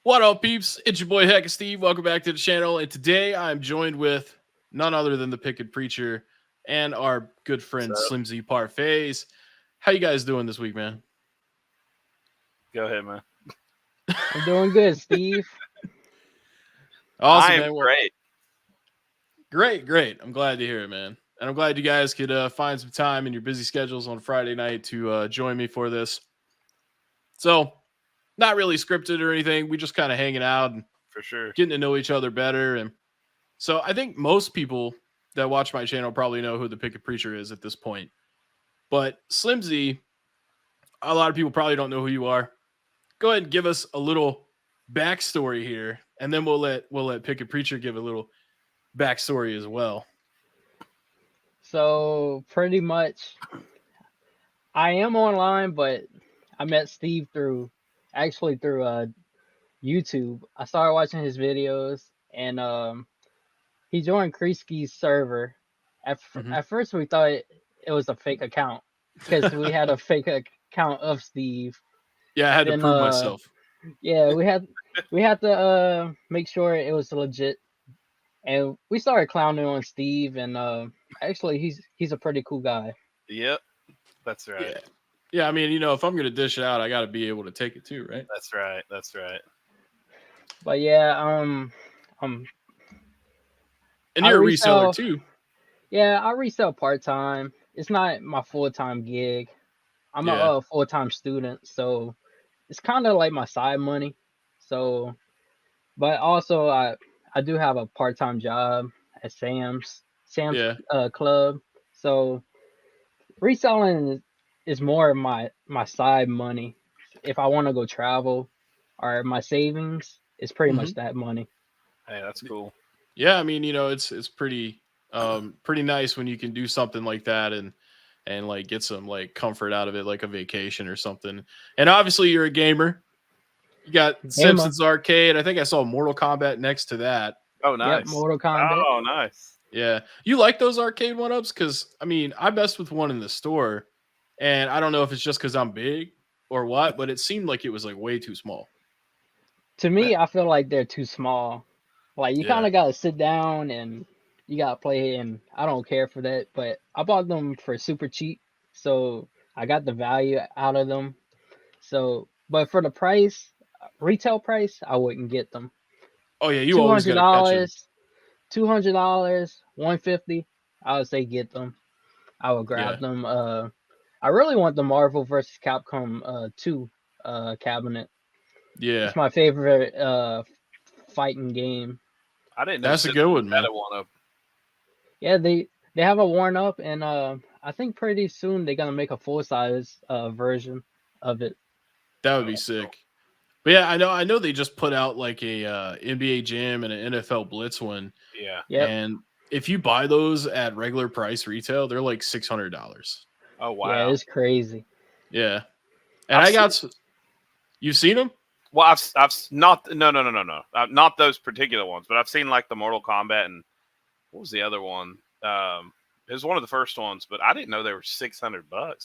What up, peeps? It's your boy Heckin Steve. Welcome back to the channel. And today I'm joined with none other than the Pickin Preacher and our good friend What's up? Slimsyparfaits. How you guys doing this week, man? Go ahead, man. I'm doing good, Steve. Awesome, I'm man. Well, great. great. I'm glad to hear it, man. And I'm glad you guys could find some time in your busy schedules on Friday night to join me for this. So, not really scripted or anything. We just kind of hanging out and For sure. getting to know each other better. And so I think most people that watch my channel probably know who the Pickin Preacher is at this point. But Slimsy, a lot of people probably don't know who you are. Go ahead and give us a little backstory here, and then we'll let Pickin Preacher give a little backstory as well. So pretty much, I am online, but I met Steve through YouTube. I started watching his videos, and he joined Kreeski's server. Mhm. At first, we thought it was a fake account because we had a fake account of Steve. Yeah, I had to Then prove myself. yeah, we had to make sure it was legit, and we started clowning on Steve, and actually he's a pretty cool guy. Yep. That's right. Yeah. I mean, if I'm gonna dish it out, I got to be able to take it too, right? That's right. That's right. But yeah, And I you're a reseller resell. too. Yeah, I resell part time. It's not my full time gig. I'm a Yeah. full time student, so it's kind of like my side money. So, but also I do have a part time job at Sam's Yeah. Club. So reselling is more of my side money. If I want to go travel, or my savings is pretty hmm much that money. Hey, that's cool. Yeah. I mean, it's pretty nice when you can do something like that and like get some like comfort out of it, like a vacation or something. And obviously, you're a gamer. You got Gamer. Simpsons Arcade. I think I saw Mortal Kombat next to that. Oh, Yep, nice. Mortal Kombat. Oh, nice. Yeah. You like those arcade one-ups? Because, I mean, I messed with one in the store, and I don't know if it's just because I'm big or what, but it seemed like it was like way too small. To me, I feel like they're too small. Like you kind Yeah. of gotta sit down and you gotta play, and I don't care for that. But I bought them for super cheap, so I got the value out of them. So, but for the price, retail price, I wouldn't get them. Oh, yeah. You Two always got hundred to catch them. dollars, $200, 150. I would say get them. I would Yeah. grab them. I really want the Marvel versus Capcom 2 cabinet. Yeah. It's my favorite fighting game. I didn't know That's a good Simpsons one, had man. a one up. Yeah, they have a worn up, and I think pretty soon they're gonna make a full size version of it. That would Oh, be that's cool. sick. But yeah, I know they just put out like a NBA Jam and an NFL Blitz one. Yeah. Yep. And if you buy those at regular price retail, they're like $600. Oh, Yeah, wow. it's crazy. Yeah. And I've I seen. got, you've seen them? Well, not. No. Not those particular ones, but I've seen like the Mortal Kombat and what was the other one? It was one of the first ones, but I didn't know they were $600. Everyone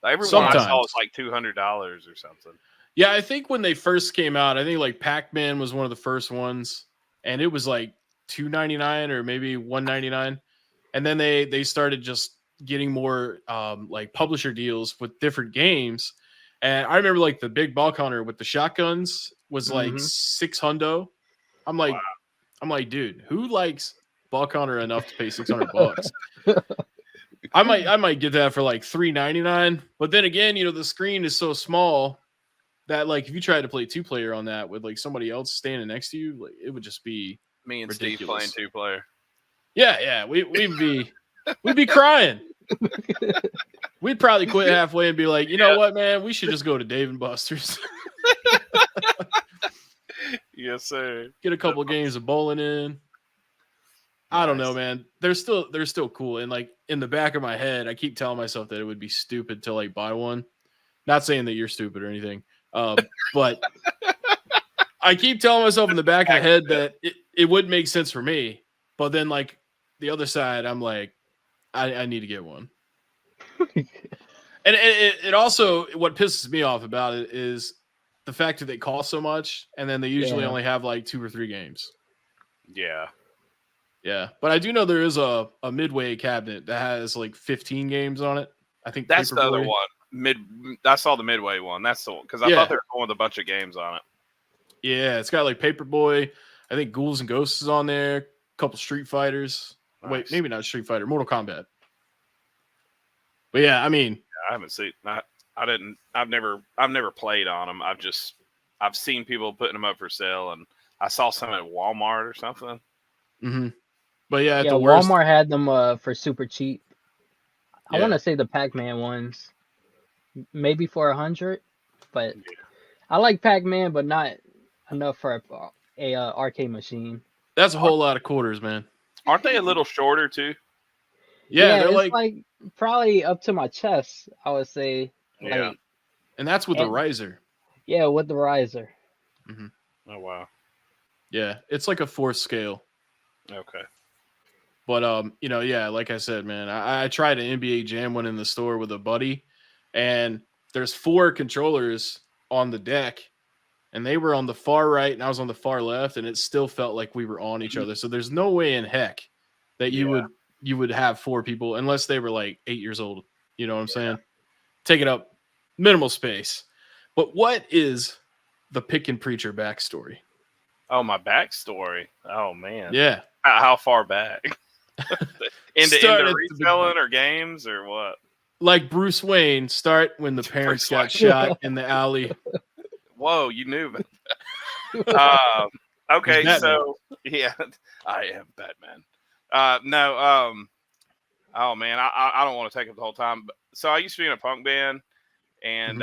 I saw was Sometimes. like $200 or something. Yeah, I think when they first came out, I think like Pac-Man was one of the first ones, and it was like $2.99 or maybe $1.99. And then they started just getting more like publisher deals with different games. And I remember like the big bulk hunter with the shotguns was like Hmm. 600. I'm Wow. like, dude, who likes bulk hunter enough to pay $600? I might get that for like $3.99. But then again, the screen is so small that like if you tried to play two player on that with like somebody else standing next to you, like it would just be Me and Steve playing ridiculous. 2-player. Yeah, we'd be crying. We'd probably quit halfway and be like, you know Yeah. what, man, we should just go to Dave and Buster's, Yes, sir. get a couple of games of bowling in. I don't know, Nice. man. They're still cool, and like in the back of my head, I keep telling myself that it would be stupid to like buy one. Not saying that you're stupid or anything, but I keep telling myself in the back of the head that it would make sense for me. But then like the other side, I'm like, I need to get one. And it also, what pisses me off about it is the fact that they cost so much, and then they usually Yeah. only have like 2 or 3 games. Yeah. Yeah, but I do know there is a midway cabinet that has like 15 games on it. I think That's the other Paperboy. one. I saw the Midway one. That's the one because I Yeah. thought they were going with a bunch of games on it. Yeah, it's got like Paperboy. I think Ghouls and Ghosts is on there. A couple Street Fighters. Wait, Nice. maybe not Street Fighter. Mortal Kombat. But yeah, I mean, I haven't seen. I didn't. I've never played on them. I've seen people putting them up for sale, and I saw some at Walmart or something. mm-hmm. But yeah, at Yeah, the worst, Walmart had them for super cheap. I want Yeah. to say the Pac-Man ones, maybe for 100, but Yeah. I like Pac-Man, but not enough for a arcade machine. that's a whole lot of quarters, man. Aren't they a little shorter too? Yeah, they're it's like, probably up to my chest, I would say. Yeah. Like, and that's with the and- riser. yeah, with the riser. Oh wow. Yeah, it's like a 4th scale. Okay. But yeah, like I said, man, I tried an NBA Jam one in the store with a buddy, and there's 4 controllers on the deck, and they were on the far right, and I was on the far left, and it still felt like we were on each other. So there's no way in heck that you would have 4 people unless they were like 8 years old. You know what I'm saying? Taking up minimal space. But what is the Pickin Preacher backstory? Oh, my backstory. Oh man. Yeah. How far back? into Start at the reselling or games or what? Like Bruce Wayne, start when the parents got Bruce shot in the alley. Whoa, you knew about okay, He's Batman. so yeah, I am Batman. No, oh man, I don't want to take up the whole time. But, so I used to be in a punk band, and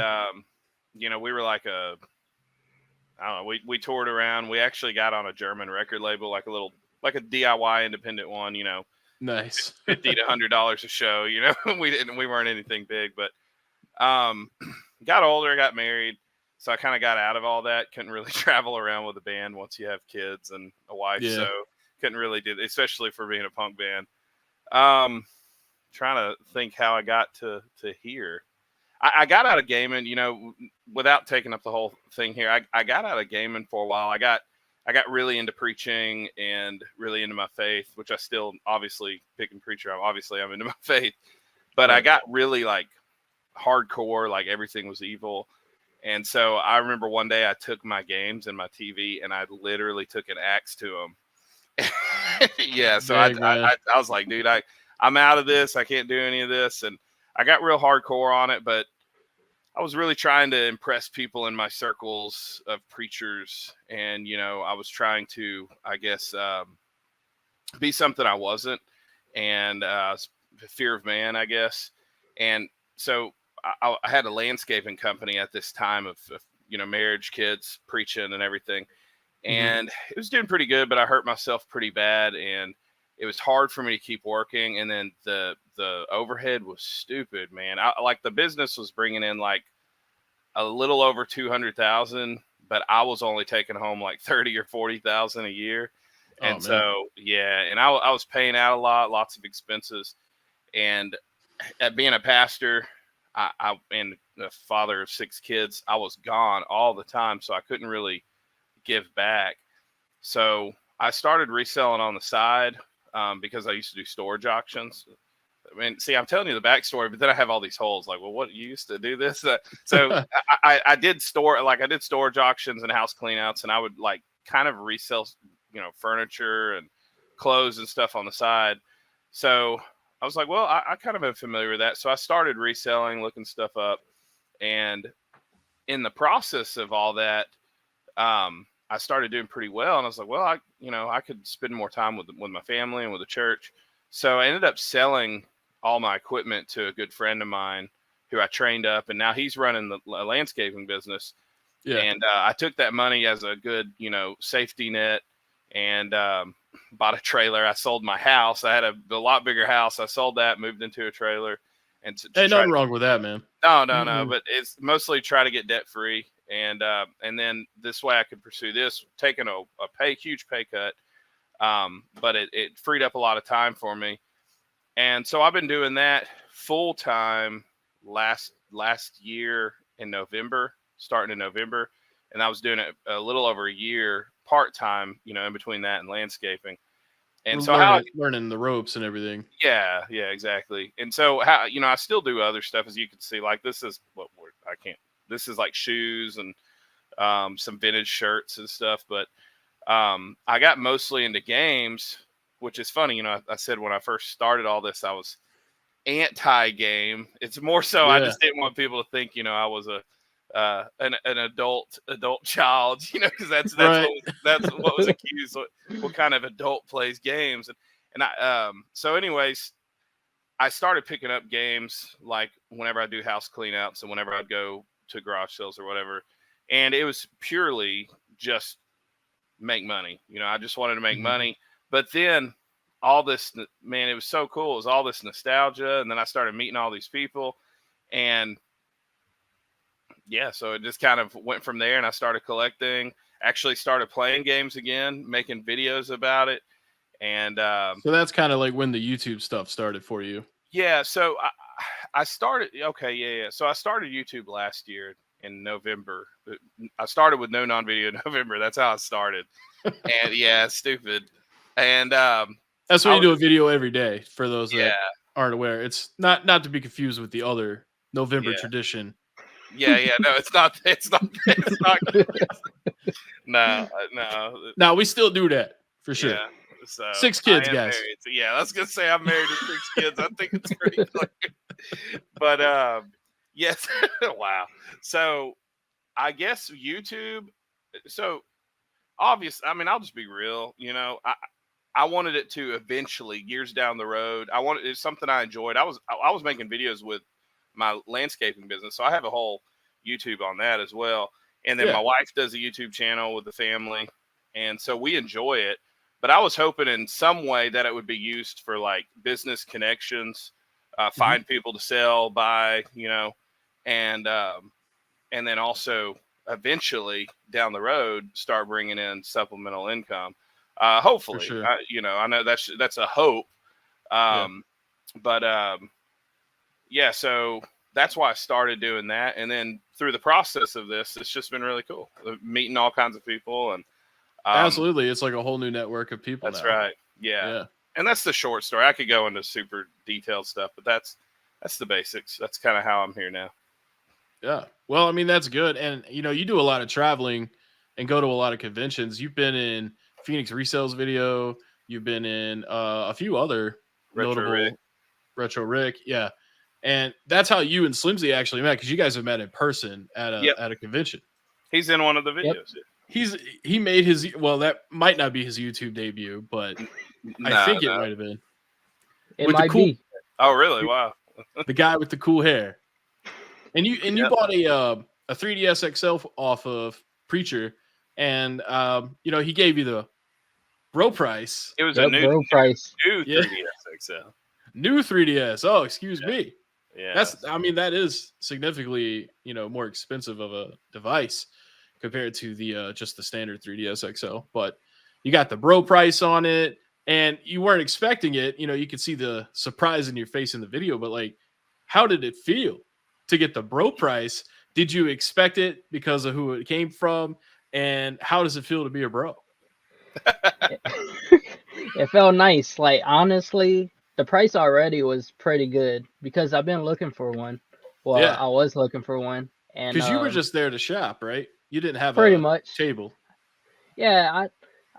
we were like I don't know, we toured around. We actually got on a German record label, like a DIY independent one, Nice. $50 to $100 a show. We weren't anything big, but got older, got married, so I kind of got out of all that. Couldn't really travel around with a band once you have kids and a wife, so couldn't really do it, especially for being a punk band. Trying to think how I got to here. I got out of gaming, without taking up the whole thing here. I got out of gaming for a while. I got really into preaching and really into my faith, which I still obviously Pickin Preacher. I'm into my faith, but I got really like hardcore, like everything was evil. And so I remember one day I took my games and my TV and I literally took an axe to them. Yeah. So I was like, dude, I'm out of this. I can't do any of this. And I got real hardcore on it, but I was really trying to impress people in my circles of preachers. And, I was trying to, I guess, be something I wasn't, and fear of man, I guess. And so I had a landscaping company at this time of marriage, kids, preaching and everything. And it was doing pretty good, but I hurt myself pretty bad. And it was hard for me to keep working. And then the overhead was stupid, man. Like the business was bringing in like a little over 200,000, but I was only taking home like 30 or 40,000 a year. And so, yeah, and I was paying out a lot, lots of expenses. And at being a pastor, I and the father of 6 kids, I was gone all the time. So I couldn't really give back. So I started reselling on the side because I used to do storage auctions. I mean, see, I'm telling you the backstory, but then I have all these holes. Like, well, what, you used to do this? So I did storage auctions and house cleanouts, and I would like kind of resell, furniture and clothes and stuff on the side. So I was like, well, I kind of am familiar with that. So I started reselling, looking stuff up, and in the process of all that, I started doing pretty well. And I was like, well, I could spend more time with my family and with the church. So I ended up selling all my equipment to a good friend of mine who I trained up, and now he's running the landscaping business. Yeah. And I took that money as a good, safety net, and bought a trailer. I sold my house. I had a lot bigger house. I sold that, moved into a trailer. And hey, nothing wrong with that, man. No. But it's mostly try to get debt free. And then this way I could pursue this, taking a huge pay cut. But it freed up a lot of time for me. And so I've been doing that full time last year in November, starting in November. and I was doing it a little over a year part time, in between that and landscaping. And so learning the ropes and everything. Yeah, exactly. And so how I still do other stuff, as you can see. Like this is This is like shoes and some vintage shirts and stuff. But I got mostly into games, which is funny. I said when I first started all this, I was anti-game. It's more so I just didn't want people to think I was an adult child, because that's right. what was accused. What kind of adult plays games? And I so anyways, I started picking up games like whenever I do house cleanouts and whenever I'd go to garage sales or whatever, and it was purely just make money. I just wanted to make money. But then all this, man, it was so cool. It was all this nostalgia, and then I started meeting all these people, and so it just kind of went from there, and I started collecting, actually started playing games again, making videos about it. And so that's kind of like when the YouTube stuff started for you. Yeah. So I started, So I started YouTube last year in November. I started with no non-video in November. That's how I started. And it's stupid. And that's why you do a video every day, for those that aren't aware. It's not to be confused with the other November tradition. No, it's not. It's not. No. No, we still do that for sure. Yeah. So 6 kids, guys. Married. I was gonna say I'm married to 6 kids. I think it's pretty clear. But yes. Wow. So I guess YouTube. So obvious. I mean, I'll just be real. I wanted it to eventually, years down the road. It's something I enjoyed. I was making videos with my landscaping business, so I have a whole YouTube on that as well. And then my wife does a YouTube channel with the family, and so we enjoy it. But I was hoping in some way that it would be used for like business connections, find people to sell, buy, and then also eventually down the road start bringing in supplemental income. Hopefully, sure. I know that's a hope. But so that's why I started doing that. And then through the process of this, it's just been really cool, meeting all kinds of people. And absolutely, it's like a whole new network of people. That's right. Yeah. And that's the short story. I could go into super detailed stuff, but that's the basics. That's kind of how I'm here now. Yeah. Well, I mean, that's good. And, you do a lot of traveling and go to a lot of conventions. You've been in Phoenix Resales video. You've been in a few other notable Retro Rick. Yeah. And that's how you and Slimsy actually met, because you guys have met in person at a convention. He's in one of the videos. Yep. He made his, well, that might not be his YouTube debut, but I think it might have been. It might be. Oh, really? Wow. The guy with the cool hair. And you bought a 3DS XL off of Preacher, and he gave you the bro price. It was a new bro price. New 3DS XL. New 3DS. Oh, excuse me. Yeah. That is significantly, more expensive of a device compared to the just the standard 3DS XL. But you got the bro price on it, and you weren't expecting it. You could see the surprise in your face in the video, but like, how did it feel to get the bro price? Did you expect it because of who it came from? And how does it feel to be a bro? It felt nice. Like, honestly, the price already was pretty good because I've been looking for one. Well, I was looking for one. And because you were just there to shop, right? You didn't have pretty a much table. Yeah,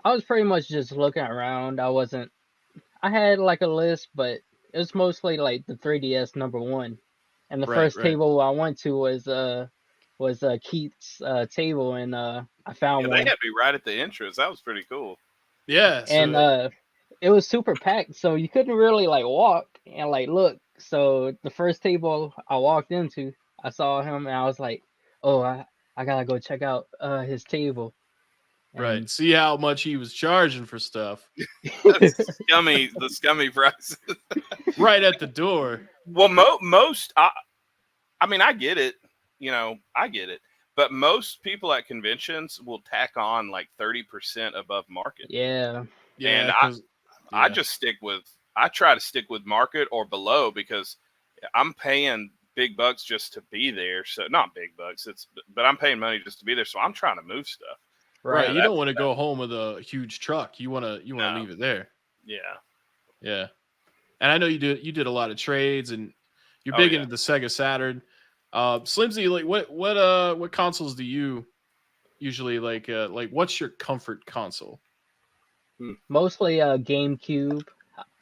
I was pretty much just looking around. I had like a list, but it was mostly like the 3DS number 1. And the first table I went to was Keith's table, and I found one. They had me right at the entrance. That was pretty cool. Yeah, and it was super packed, so you couldn't really like walk and like look. So the first table I walked into, I saw him, and I was like, "Oh, I gotta go check out his table." Right. See how much he was charging for stuff. The scummy price. Right at the door. Well, most, I mean, I get it. I get it. But most people at conventions will tack on like 30% above market. Yeah. And I try to stick with market or below, because I'm paying big bucks just to be there. So not big bucks. But I'm paying money just to be there. So I'm trying to move stuff. Right. Right. You don't want to go home with a huge truck. You want to No. leave it there. Yeah. Yeah. And I know you did a lot of trades, and you're Oh, big yeah. into the Sega Saturn. Slimsy, like what consoles do you usually like what's your comfort console? Mostly GameCube.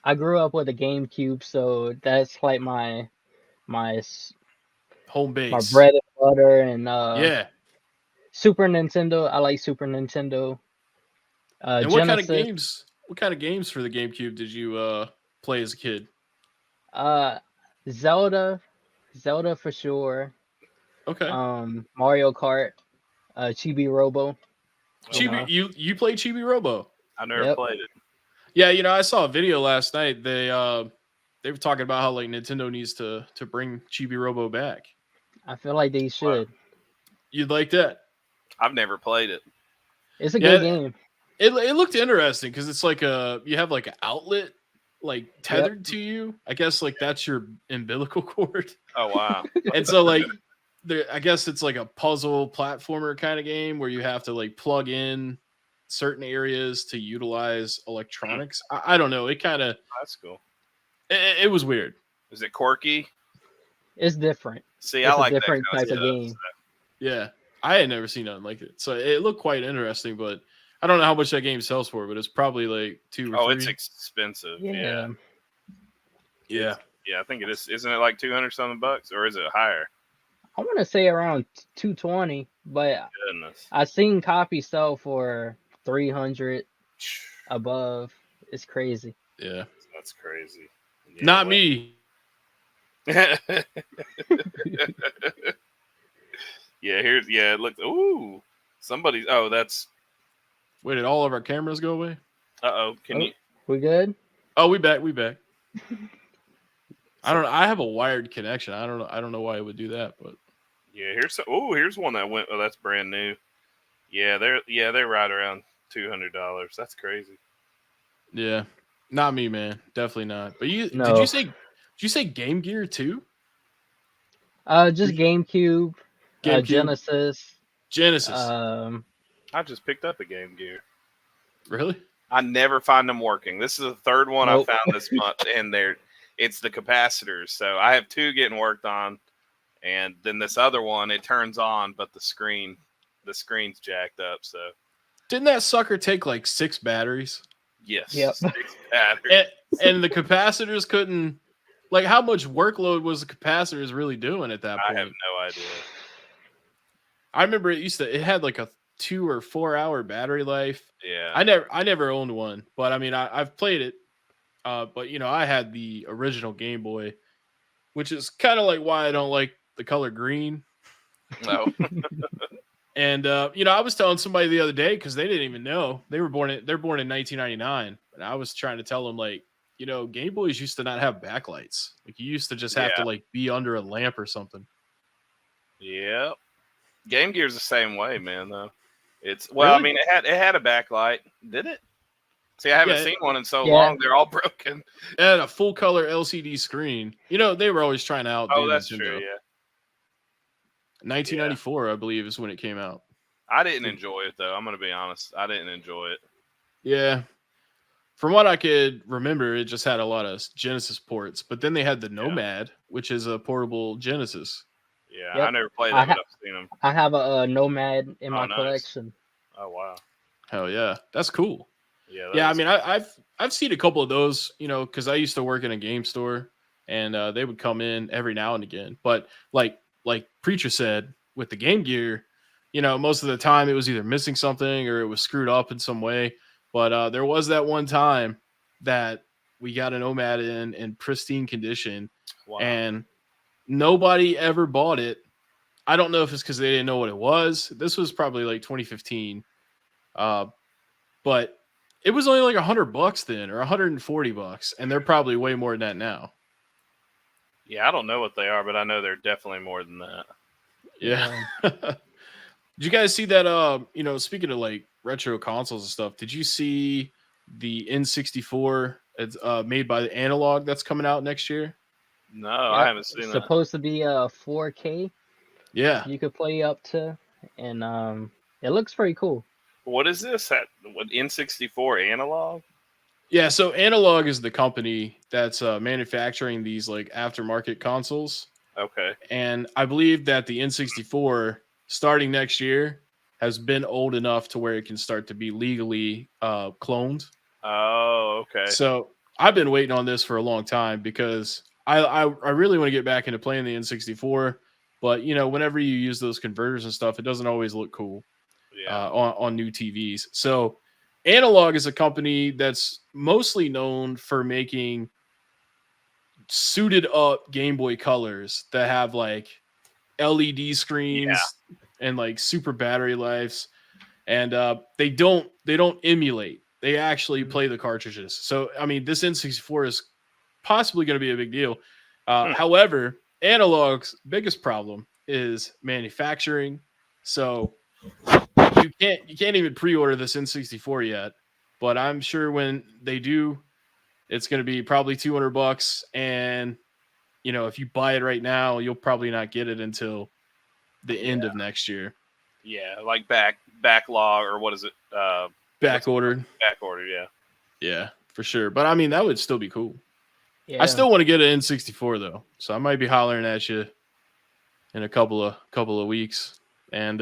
I grew up with a GameCube, so that's like my s- Home my base. bread and butter. And Yeah. Super Nintendo. I like Super Nintendo. And Genesis. what kind of games for the GameCube did you play as a kid? Uh, Zelda. Zelda for sure. Okay. Mario Kart. Chibi Robo. You Chibi, know. you played Chibi Robo. I never Yep. played it. Yeah, I saw a video last night. They were talking about how like Nintendo needs to bring Chibi Robo back. I feel like they should. You'd like that? I've never played it. It's a Yeah, good game. It looked interesting because it's like you have like an outlet like tethered to you. I guess like that's your umbilical cord. Oh wow. And so like I guess it's like a puzzle platformer kind of game where you have to like plug in certain areas to utilize electronics. I don't know. It kind of That's cool. it was weird. Is it quirky? It's different. See, It's I like a different that kind type of stuff, game. so. Yeah, I had never seen nothing like it. So it looked quite interesting, but I don't know how much that game sells for. But it's probably like 2 or 3. Oh, it's expensive. Yeah. Yeah. Yeah, I think it is. Isn't it like 200 something bucks, or is it higher? I want to say around 220, but Goodness. I've seen copies sell for 300 above. It's crazy. Yeah. That's crazy. Yeah, Not me. yeah, it looks. Ooh, somebody. Oh, that's. Wait, did all of our cameras go away? Can you? We good? Oh, we back. I don't know. I have a wired connection. I don't know why it would do that, but Yeah, here's one that went. Oh, that's brand new. Yeah, they're right around $200. That's crazy. yeah. Not me, man. Definitely not. But No. did you say Game Gear too? Just GameCube, GameCube. Genesis. I just picked up a Game Gear. Really? I never find them working. This is the third one Nope. I found this month, and it's the capacitors. So I have 2 getting worked on, and then this other one it turns on, but the screen's jacked up. So Didn't that sucker take like 6 batteries? yes, Yep. 6 batteries. And the capacitors couldn't. Like, how much workload was the capacitors really doing at that point? I have no idea. I remember it had like a 2 or 4 hour battery life. Yeah, I never owned one, but I mean I've played it. But I had the original Game Boy, which is kind of like why I don't like the color green. no. And I was telling somebody the other day because they didn't even know they're born in 1999, and I was trying to tell them like Game Boys used to not have backlights. Like you used to just have to like be under a lamp or something. Yeah, Game Gear's the same way, man. Though I Really? mean, it had a backlight, did it? See, I haven't Yeah. seen one in so Yeah. long; they're all broken. It had a full color LCD screen. They were always trying to outdo Oh, that's Nintendo. true. Yeah, 1994, I believe, is when it came out. I didn't enjoy it though. I'm gonna be honest; I didn't enjoy it. Yeah. From what I could remember, it just had a lot of Genesis ports, but then they had the Nomad, which is a portable Genesis. Yeah, Yep. I never played I that, but I've seen them. I have a Nomad in my nice. collection. Oh wow. Hell yeah, that's cool. Yeah. Yeah, I mean, I've seen a couple of those, because I used to work in a game store, and they would come in every now and again. But like Preacher said, with the Game Gear, most of the time it was either missing something or it was screwed up in some way. But there was that one time that we got a Nomad in pristine condition, Wow. and nobody ever bought it. I don't know if it's because they didn't know what it was. This was probably like 2015, but it was only like $100 then, or $140, and they're probably way more than that now. Yeah, I don't know what they are, but I know they're definitely more than that. Yeah. Did you guys see that? Speaking of like retro consoles and stuff, did you see the N64? It's made by the Analog that's coming out next year. No, I Yep. haven't seen It's that. supposed to be a 4K. Yeah. You could play up to, and it looks pretty cool. What is this? What N64 analog? Yeah, so Analog is the company that's manufacturing these like aftermarket consoles. Okay. And I believe that the N64 starting next year has been old enough to where it can start to be legally cloned. Oh, okay. So I've been waiting on this for a long time because I really want to get back into playing the N64. But you know, whenever you use those converters and stuff, it doesn't always look cool Yeah. on new TVs. So Analog is a company that's mostly known for making suited up Game Boy Colors that have like LED screens and like super battery lives, and they don't emulate. They actually play the cartridges. So I mean, this N64 is possibly going to be a big deal. Hmm. However, Analog's biggest problem is manufacturing. So you can't even pre-order this N64 yet. But I'm sure when they do, it's going to be probably $200, and you know, if you buy it right now, you'll probably not get it until the end of next year. Yeah, like backlog or what is it? Back ordered. Back order. Yeah. Yeah, for sure. But I mean, that would still be cool. Yeah. I still want to get an N64 though, so I might be hollering at you in a couple of weeks. And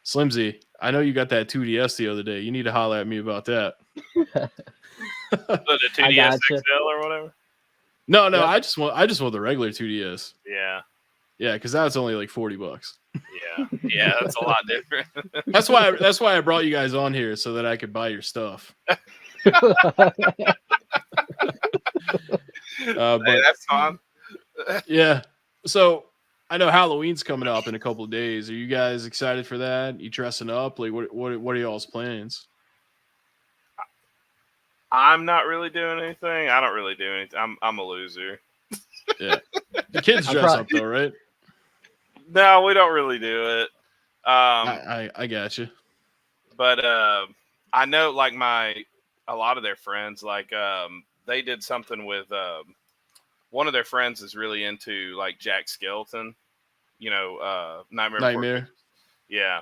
Slimsy, I know you got that 2DS the other day. You need to holler at me about that. The I 2DS gotcha. XL or whatever. No, Yep. I just want the regular 2DS. Yeah. Yeah, because that's only like $40. Yeah. Yeah. That's a lot different. That's why I brought you guys on here so that I could buy your stuff. Hey, But that's fine. yeah, so I know Halloween's coming up in a couple of days. Are you guys excited for that? You dressing up? Like, what are y'all's plans? I'm not really doing anything. I don't really do anything. I'm a loser. Yeah, the kids I'm dress prob- up though, right? No, we don't really do it. I got you. But I know like a lot of their friends like they did something with one of their friends is really into like Jack Skeleton, you know, Nightmare Before Nightmare. Christmas. Yeah,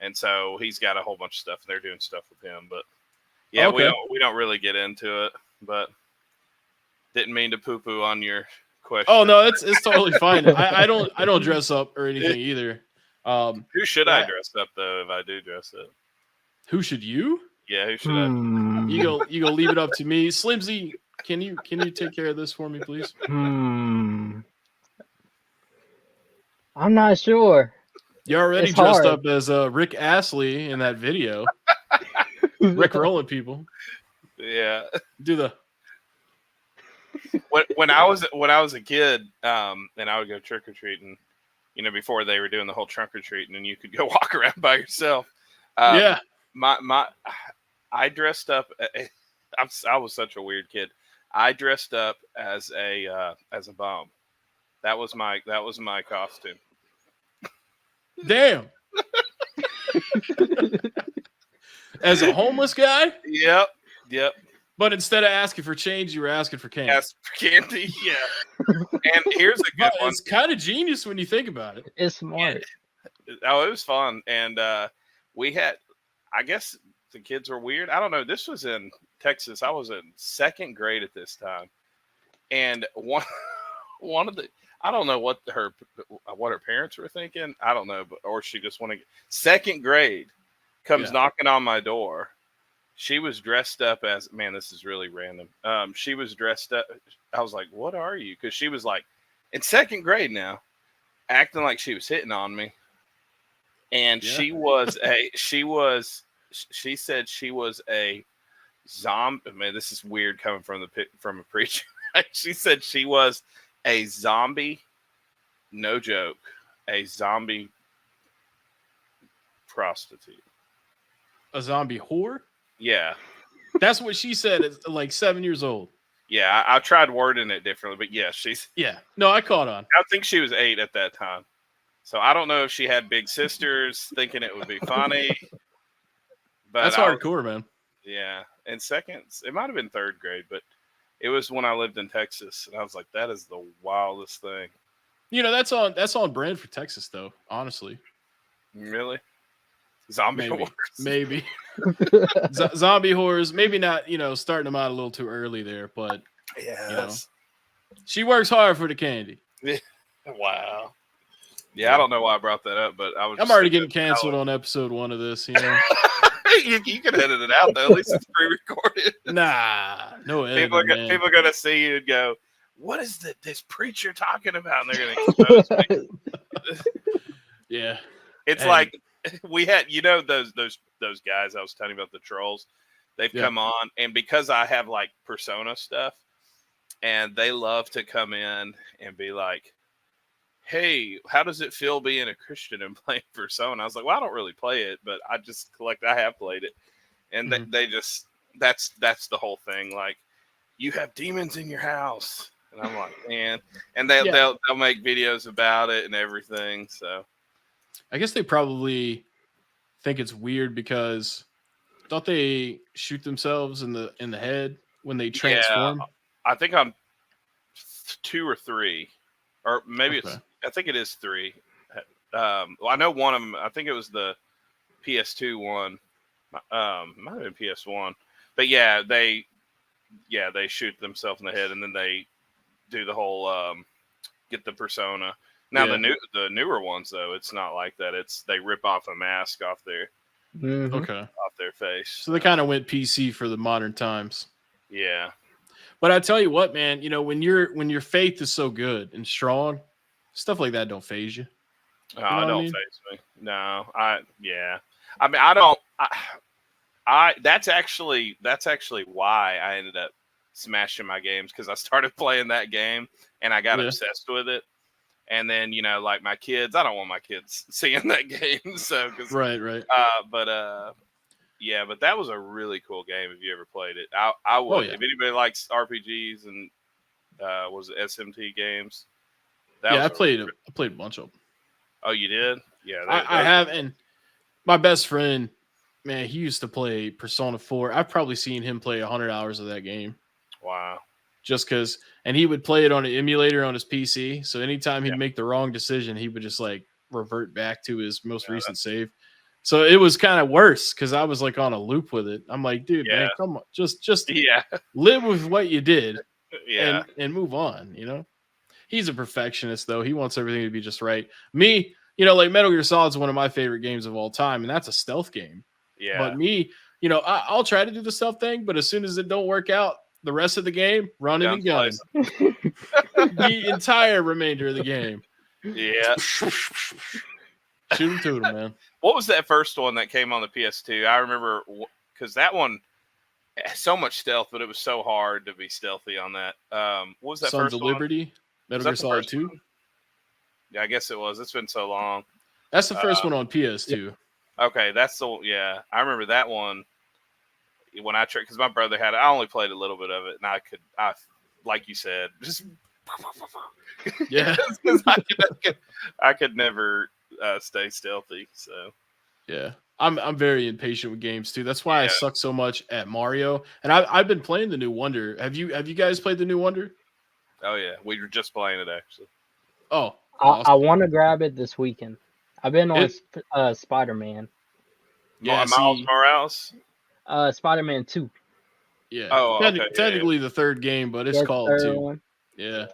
and so he's got a whole bunch of stuff, and they're doing stuff with him. But yeah, Okay. we don't really get into it. But didn't mean to poo poo on your question. Oh no, it's totally fine. I don't dress up or anything either. Who should I that- dress up though if I do dress up? Who should you? Yeah, who should I? Hmm. You go leave it up to me, Slimsy. Can you take care of this for me, please? Hmm. I'm not sure. You already It's dressed hard. up as Rick Astley in that video. Rick rolling people. Yeah. Do the when I was a kid, and I would go trick or treating, you know, before they were doing the whole trunk or treating, and you could go walk around by yourself. yeah. I dressed up. I was such a weird kid. I dressed up as a bum. That was my costume. Damn. As a homeless guy, Yep. but instead of asking for change, you were asking for candy. Yes, for candy. Yeah. And here's a good But one. it's kind of genius when you think about it. It's smart. Oh, it was fun, and we had. I guess the kids were weird. I don't know. This was in Texas. I was in second grade at this time, and one of the. I don't know what her parents were thinking. I don't know, but or she just wanted. Second grade comes knocking on my door. She was dressed up as man. This is really random. She was dressed up. I was like, "What are you?" Because she was like in second grade now, acting like she was hitting on me. And Yeah. she said she was a zombie. Man, this is weird coming from a preacher. She said she was a zombie. No joke, a zombie prostitute. A zombie whore? Yeah, That's what she said at like 7 years old. yeah. I tried wording it differently, but yeah, Yeah. No, I caught on. I think she was 8 at that time. So I don't know if she had big sisters thinking it would be funny. But That's hardcore, man. Yeah, and second, it might have been third grade, but It was when I lived in Texas, and I was like, that is the wildest thing. You know, that's on brand for Texas, though. Honestly, Really? Zombie maybe, horrors. maybe zombie horrors. Maybe not. You know, starting them out a little too early there, but Yeah. you know, she works hard for the candy. Wow. Yeah, I don't know why I brought that up, but I'm already getting canceled on episode 1 of this. You know, you can edit it out though. At least it's pre-recorded. nah, no editing, People are gonna see you and go, "What is this preacher talking about?" And they're gonna expose me. Yeah, it's like we had, those guys I was telling you about, the trolls. They've come on, and because I have like persona stuff, and they love to come in and be like, hey, how does it feel being a Christian and playing Persona? I was like, well, I don't really play it, but I have played it. And they just, that's the whole thing. Like, you have demons in your house. And I'm like, man. And they'll make videos about it and everything. So I guess they probably think it's weird because don't they shoot themselves in the head when they transform? Yeah, I think I'm 2 or 3. Or maybe I think it is 3. Well, I know one of them. I think it was the PS2 one. Might have been PS1. But yeah, they shoot themselves in the head, and then they do the whole get the persona. Now the newer ones though, it's not like that. It's they rip off a mask off their off their face. So they kind of went PC for the modern times. Yeah. But I tell you what, man, when your faith is so good and strong, stuff like that don't phase you. It don't phase me. No, I mean, I don't. That's actually why I ended up smashing my games, because I started playing that game and I got obsessed with it. And then like my kids, I don't want my kids seeing that game. So right. Yeah, but that was a really cool game. If you ever played it, I would. If anybody likes RPGs and was it SMT games? I played a bunch of them. Oh, you did? Yeah, I have. And my best friend, man, he used to play Persona 4. I've probably seen him play 100 hours of that game. Wow. Just because, and he would play it on an emulator on his PC. So anytime he'd make the wrong decision, he would just like revert back to his most recent save. So it was kind of worse because I was like on a loop with it. I'm like, dude, man, come on, just live with what you did, and move on. He's a perfectionist though. He wants everything to be just right. Me, like Metal Gear Solid is one of my favorite games of all time, and that's a stealth game. Yeah. But me, I'll try to do the stealth thing, but as soon as it don't work out, the rest of the game, running and gunning. The entire remainder of the game. Yeah. Shoot him to them, man. What was that first one that came on the PS2? I remember because that one so much stealth, but it was so hard to be stealthy on that. What was that Sons first of one? Liberty? Metal Gear Solid 2? One? Yeah, I guess it was. It's been so long. That's the first one on PS2. Okay, that's the I remember that one when I tried, because my brother had it. I only played a little bit of it, and I like you said, just because I could never stay stealthy. So yeah, I'm very impatient with games too. That's why I suck so much at Mario. And I've been playing the new Wonder. Have you guys played the new Wonder? Oh yeah, we were just playing it actually. Oh, awesome. I want to grab it this weekend. I've been on Spider-Man. Yeah, Miles Morales. Spider-Man 2. Yeah. Oh, technically the third game, but it's called 2. One. Yeah.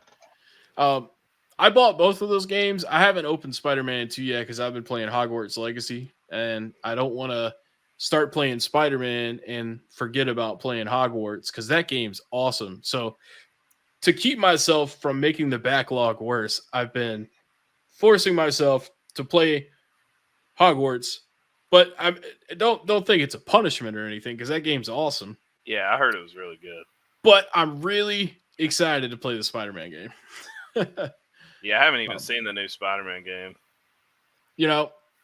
I bought both of those games. I haven't opened Spider-Man 2 yet because I've been playing Hogwarts Legacy, and I don't want to start playing Spider-Man and forget about playing Hogwarts because that game's awesome. So to keep myself from making the backlog worse, I've been forcing myself to play Hogwarts, but I don't think it's a punishment or anything because that game's awesome. Yeah, I heard it was really good. But I'm really excited to play the Spider-Man game. Yeah, I haven't even seen the new Spider-Man game.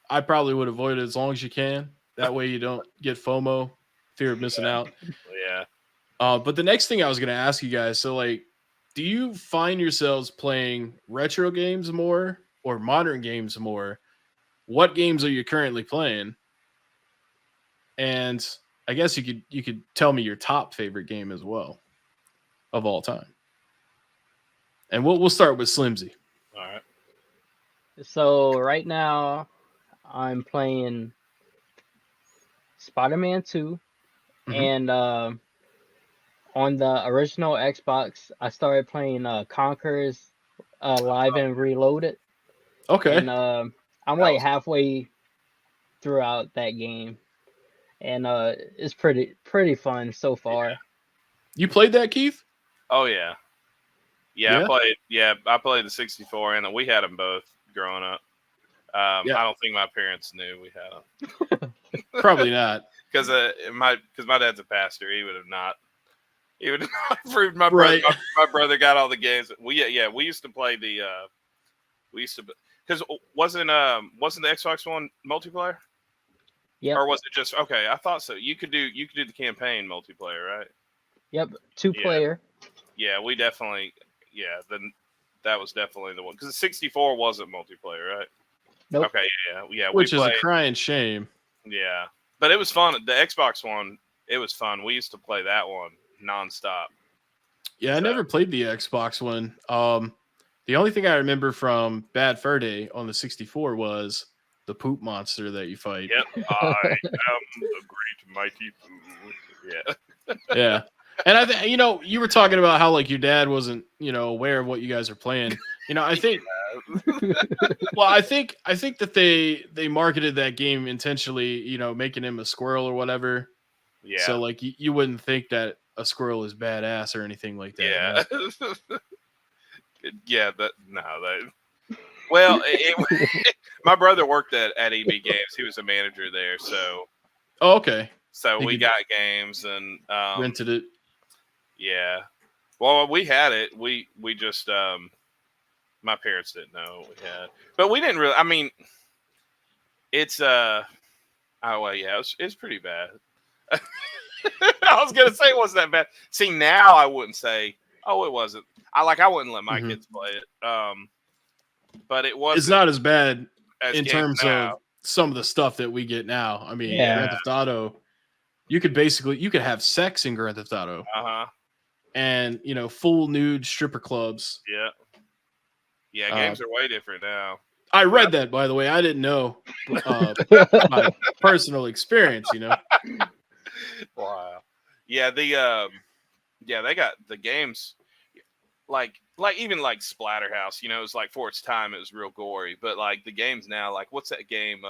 I probably would avoid it as long as you can. That way you don't get FOMO, fear of missing out. Yeah. But the next thing I was going to ask you guys, so like, do you find yourselves playing retro games more or modern games more? What games are you currently playing? And I guess you could tell me your top favorite game as well. of all time. And we'll start with Slimsy. All right. So right now, I'm playing Spider-Man 2, Mhm. and on the original Xbox, I started playing Conker's Live and Reloaded, Okay. and I'm That like was- halfway throughout that game, and it's pretty fun so far. You played that, Keith? Oh yeah. Yeah, Yeah? I played the 64, and we had them both growing up. Yeah. I don't think my parents knew we had them Probably not. because my dad's a pastor. He would have not approved my Right. brother. My brother got all the games. We used to play the because wasn't the Xbox One multiplayer, Yep, or was it just okay? I thought so. You could do the campaign multiplayer, right? yep, 2-player. Yeah, we definitely then that was definitely the one because the 64 wasn't multiplayer, right? Nope. Okay, yeah. Which we is played, a crying shame. yeah, but it was fun. The Xbox one, it was fun. We used to play that one nonstop. Yeah, I So- never played the Xbox one. The only thing I remember from Bad Fur Day on the 64 was the poop monster that you fight. Yep, I am the great mighty poo. Yeah, Yeah. And I think you were talking about how like your dad wasn't, aware of what you guys are playing. I think well, I think that they marketed that game intentionally, making him a squirrel or whatever. yeah, So like you wouldn't think that a squirrel is badass or anything like that. yeah, yeah. Well, my brother worked at EB Games. He was a manager there, so Oh, okay. He we could- got games and Rented it. yeah. Well, we had it. We just my parents didn't know we had, but we didn't really. I mean, it's oh well, yeah, it's pretty bad. I was gonna say it wasn't that bad. See, now I wouldn't say, oh, it wasn't. I wouldn't let my Mhm. kids play it. But it was It's not as bad as in games terms now. of some of the stuff that we get now. I mean, Yeah. Grand Theft Auto, you could have sex in Grand Theft Auto Uh huh. and full nude stripper clubs. Yeah. Yeah. Games are way different now. I read that, by the way. I didn't know my personal experience. Wow. Yeah. They got the games like even like Splatterhouse. It's like for its time it was real gory, but like the games now, like what's that game?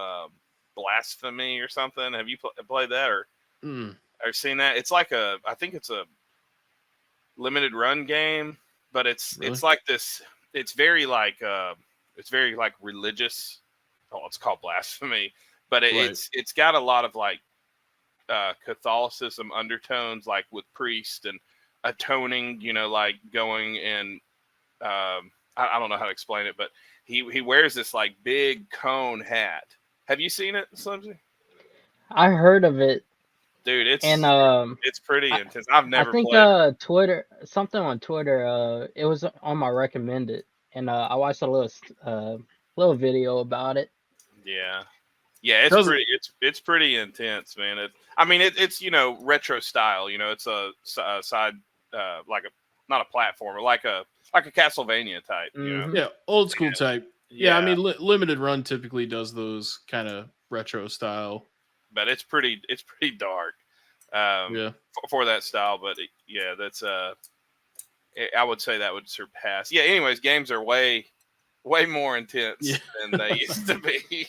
Blasphemy or something. Have you played that or seen that? It's like I think it's a limited run game, but it's Really? like this. It's very like religious. Oh, it's called Blasphemy, but Right. it's got a lot of like Catholicism undertones, like with priest and atoning. Like going and I don't know how to explain it, but he wears this like big cone hat. Have you seen it, Slimsy? I heard of it, Dude, it's and it's pretty I- intense. I've never I think played. Twitter, something on Twitter, it was on my recommended, and I watched a little video about it. Yeah. Yeah, it's Doesn't- pretty. It's pretty intense, man. It's retro style. It's a side like a not a platformer, like a Castlevania type. Mhm. Yeah, old school type. Yeah, I mean, limited run typically does those kind of retro style. but it's pretty dark. Yeah. For that style, but that's I would say that would surpass. Yeah. Anyways, games are way more intense Yeah. than they used to be.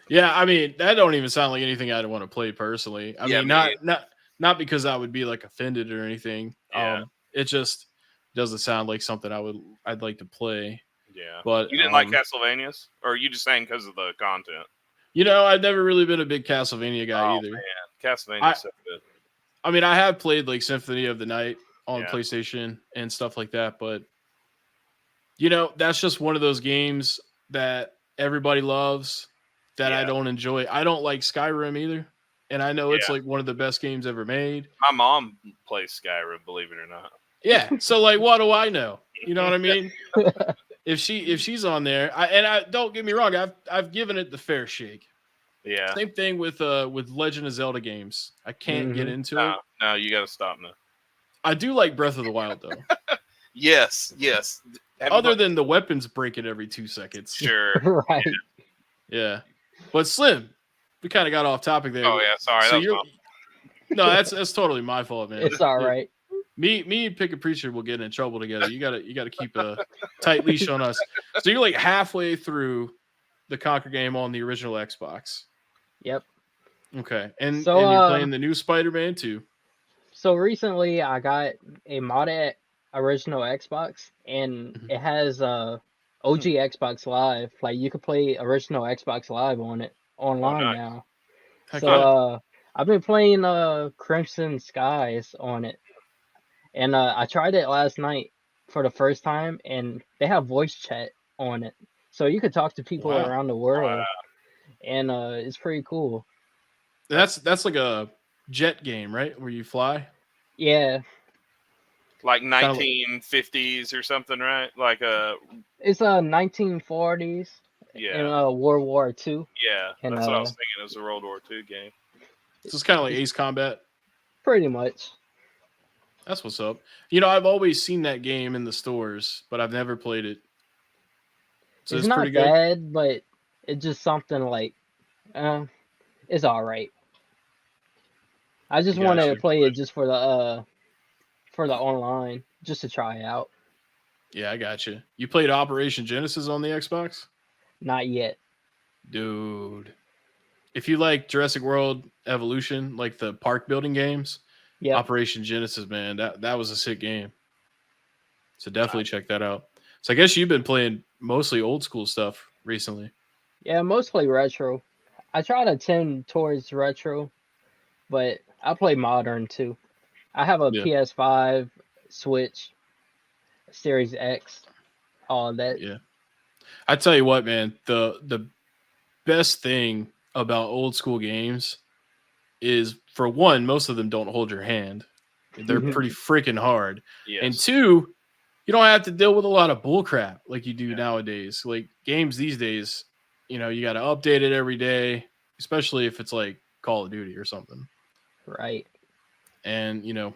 Yeah, I mean, that don't even sound like anything I'd want to play personally. I Yeah, mean, me not because I would be like offended or anything. Yeah. It just doesn't sound like something I'd like to play. Yeah. But You didn't like Castlevanias, or are you just saying because of the content? I've never really been a big Castlevania guy Oh, either. man. Castlevania's so good. I mean, I have played like Symphony of the Night on Yeah. PlayStation and stuff like that, but that's just one of those games that everybody loves that I Yeah. don't enjoy. I don't like Skyrim either, and I know it's Yeah. like one of the best games ever made. My mom plays Skyrim, believe it or not. Yeah, so like, what do I know? You know what I mean? If she's on there, I don't get me wrong, I've given it the fair shake. Yeah. Same thing with Legend of Zelda games. I can't get Mhm. into it. No, you got to stop now. I do like Breath of the Wild though. Yes. Other than the weapons breaking every 2 seconds. Sure. Right. Yeah. But Slim, we kind of got off topic there. Oh yeah, sorry. So That was no, that's totally my fault, man. It's all right. Me and Pickin Preacher will get in trouble together. You gotta keep a tight leash on us. So you're like halfway through the Conquer game on the original Xbox. Yep. Okay. And So, you're playing the new Spider-Man too. So recently I got a modded original Xbox, and Mhm. it has OG Xbox Live. Like you could play original Xbox Live on it online nice. now. Heck So yeah. I've been playing Crimson Skies on it, and I tried it last night for the first time, and they have voice chat on it, so you could talk to people Wow. around the world, and it's pretty cool. That's like a jet game, right? Where you fly. Yeah, like Kinda 1950s or something, right? Like it's 1940s in yeah, World War II, yeah. and That's what I was thinking. It was a World War II game. So it's kind of like Ace Combat. pretty much. That's what's up. You know, I've always seen that game in the stores, but I've never played it. So It's it's pretty not good. bad, but it's just something like, it's all right. I just wanted to Gotcha. play it just for the online, just to try it out. Yeah, I got you. You played Operation Genesis on the Xbox? Not yet. Dude. If you like Jurassic World Evolution, like the park building games, Yep. Operation Genesis, man, that was a sick game. So definitely check that out. So I guess you've been playing mostly old school stuff recently. Yeah, mostly retro. I try to tend towards retro, but I play modern too. I have a Yeah. PS5, Switch, Series X, all that. Yeah. I tell you what, man, the best thing about old school games is, for one, most of them don't hold your hand. They're pretty freaking hard. Yes. And two, you don't have to deal with a lot of bullcrap like you do nowadays. Like games these days, you know, you got to update it every day, especially if it's like Call of Duty or something. Right. And, you know,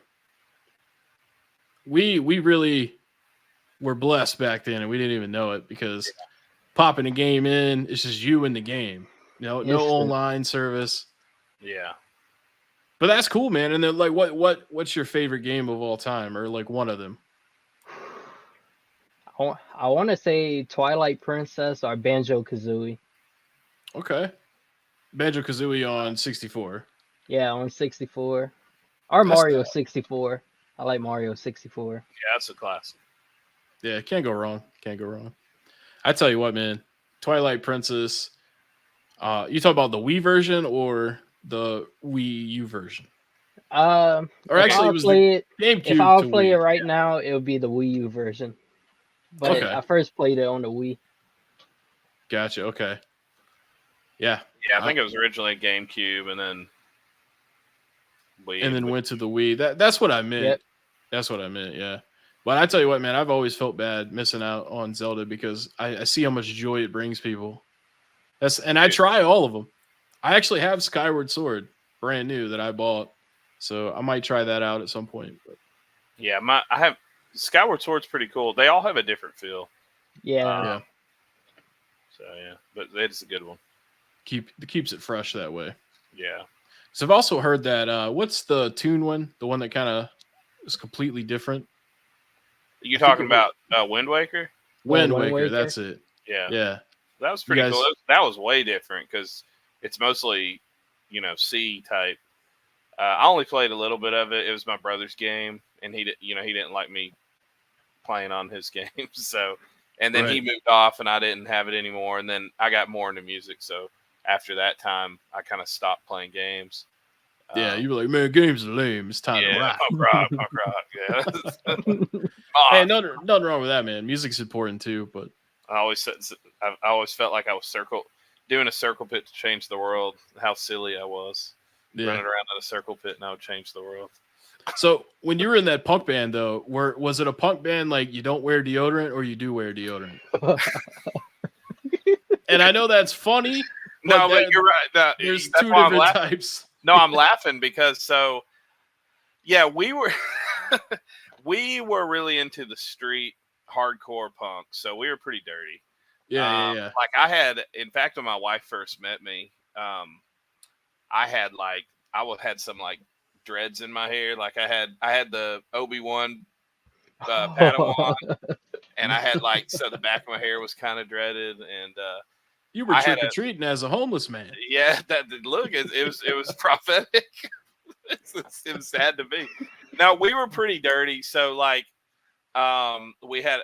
we really were blessed back then and we didn't even know it, because popping a game in, it's just you in the game. You know, no Instant. online service. Yeah. But that's cool, man. And then like what's your favorite game of all time, or like one of them? I want to say Twilight Princess or Banjo Kazooie. Okay. Banjo-Kazooie on 64. Yeah, on 64. Or Mario 64. I like Mario 64. Yeah, that's a classic. Yeah, can't go wrong. Can't go wrong. I tell you what, man. Twilight Princess. You talk about the Wii version or the Wii U version? Or actually, it was the GameCube. If I'll to play Wii. it right now, it would be the Wii U version. But Okay. I first played it on the Wii. Gotcha. Okay. Yeah. Yeah, I think it was originally a GameCube and then Wii. And then went to the Wii. That's what I meant. Yep. That's what I meant. Yeah. But I tell you what, man, I've always felt bad missing out on Zelda, because I see how much joy it brings people. And I try all of them. I actually have Skyward Sword, brand new, that I bought, so I might try that out at some point. But Yeah, I have Skyward Sword's pretty cool. They all have a different feel. Yeah. yeah, So yeah, but it's a good one. keeps it fresh that way. Yeah. So I've also heard that what's the Toon one? The one that kind of is completely different. You talking about Wind Waker? Wind Wind Waker, Waker? that's it. Yeah. Yeah. That was pretty guys- cool. That was way different because it's mostly, C type. I only played a little bit of it. It was my brother's game, and he didn't like me playing on his game. So, and then he Right. moved off, and I didn't have it anymore. And then I got more into music. So after that time, I kind of stopped playing games. Yeah, you were like, man, games are lame. It's time to Yeah, rock. punk rock. Yeah. Hey, nothing wrong with that, man. Music's important too, but I always felt like I was doing a circle pit to change the world. How silly I was running around in a circle pit, and I would change the world. So when you were in that punk band, though, was it a punk band like you don't wear deodorant or you do wear deodorant? And I know that's funny. No, but you're right. There's That's two why I'm different laughing. types. No, I'm laughing because we were we were really into the street hardcore punk, so we were pretty dirty. Yeah. Like I had, in fact, when my wife first met me, I had some like dreads in my hair. Like I had the Obi-Wan Padawan, and I had so the back of my hair was kind of dreaded, and you were I trick or treating as a homeless man. Yeah, it was prophetic. It was sad to be. Now we were pretty dirty, so we had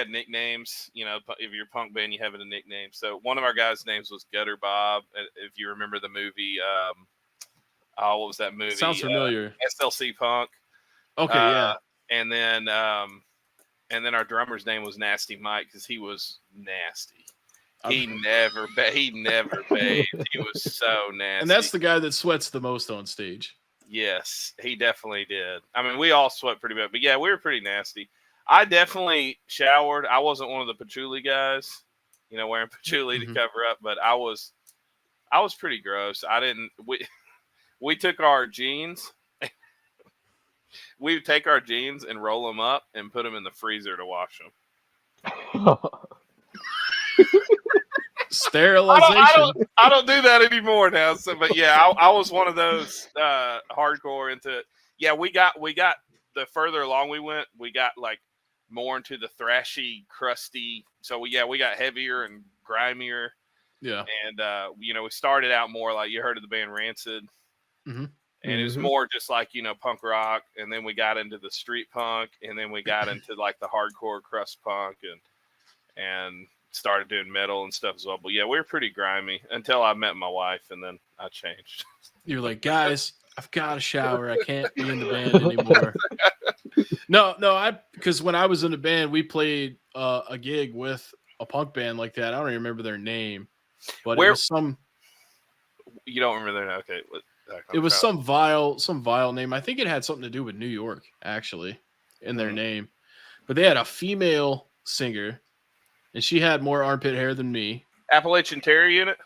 nicknames. You know, if you're a punk band, you have a nickname. So one of our guys' names was Gutter Bob. If you remember the movie, what was that movie? Sounds familiar. SLC Punk. Okay, yeah. And then our drummer's name was Nasty Mike because he was nasty. He never bathed. He was so nasty. And that's the guy that sweats the most on stage. Yes, he definitely did. I mean, we all sweat pretty bad, but yeah, we were pretty nasty. I definitely showered. I wasn't one of the patchouli guys, wearing patchouli to cover up, but I was pretty gross. We took our jeans. We would take our jeans and roll them up and put them in the freezer to wash them. Sterilization. I don't do that anymore now. So, but yeah, I was one of those hardcore into it. Yeah, we got the further along we went, we got more into the thrashy, crusty. So we got heavier and grimier. Yeah, and we started out more like you heard of the band Rancid, and it was more just punk rock, and then we got into the street punk, and then we got into the hardcore crust punk, and started doing metal and stuff as well. But yeah, we were pretty grimy until I met my wife, and then I changed. You're like, guys, I've got to shower. I can't be in the band anymore. No, because when I was in the band, we played a gig with a punk band like that. I don't even remember their name, but it was some. You don't remember their name? Okay. It was some vile name. I think it had something to do with New York, actually, in their name. But they had a female singer, and she had more armpit hair than me. Appalachian Terror Unit?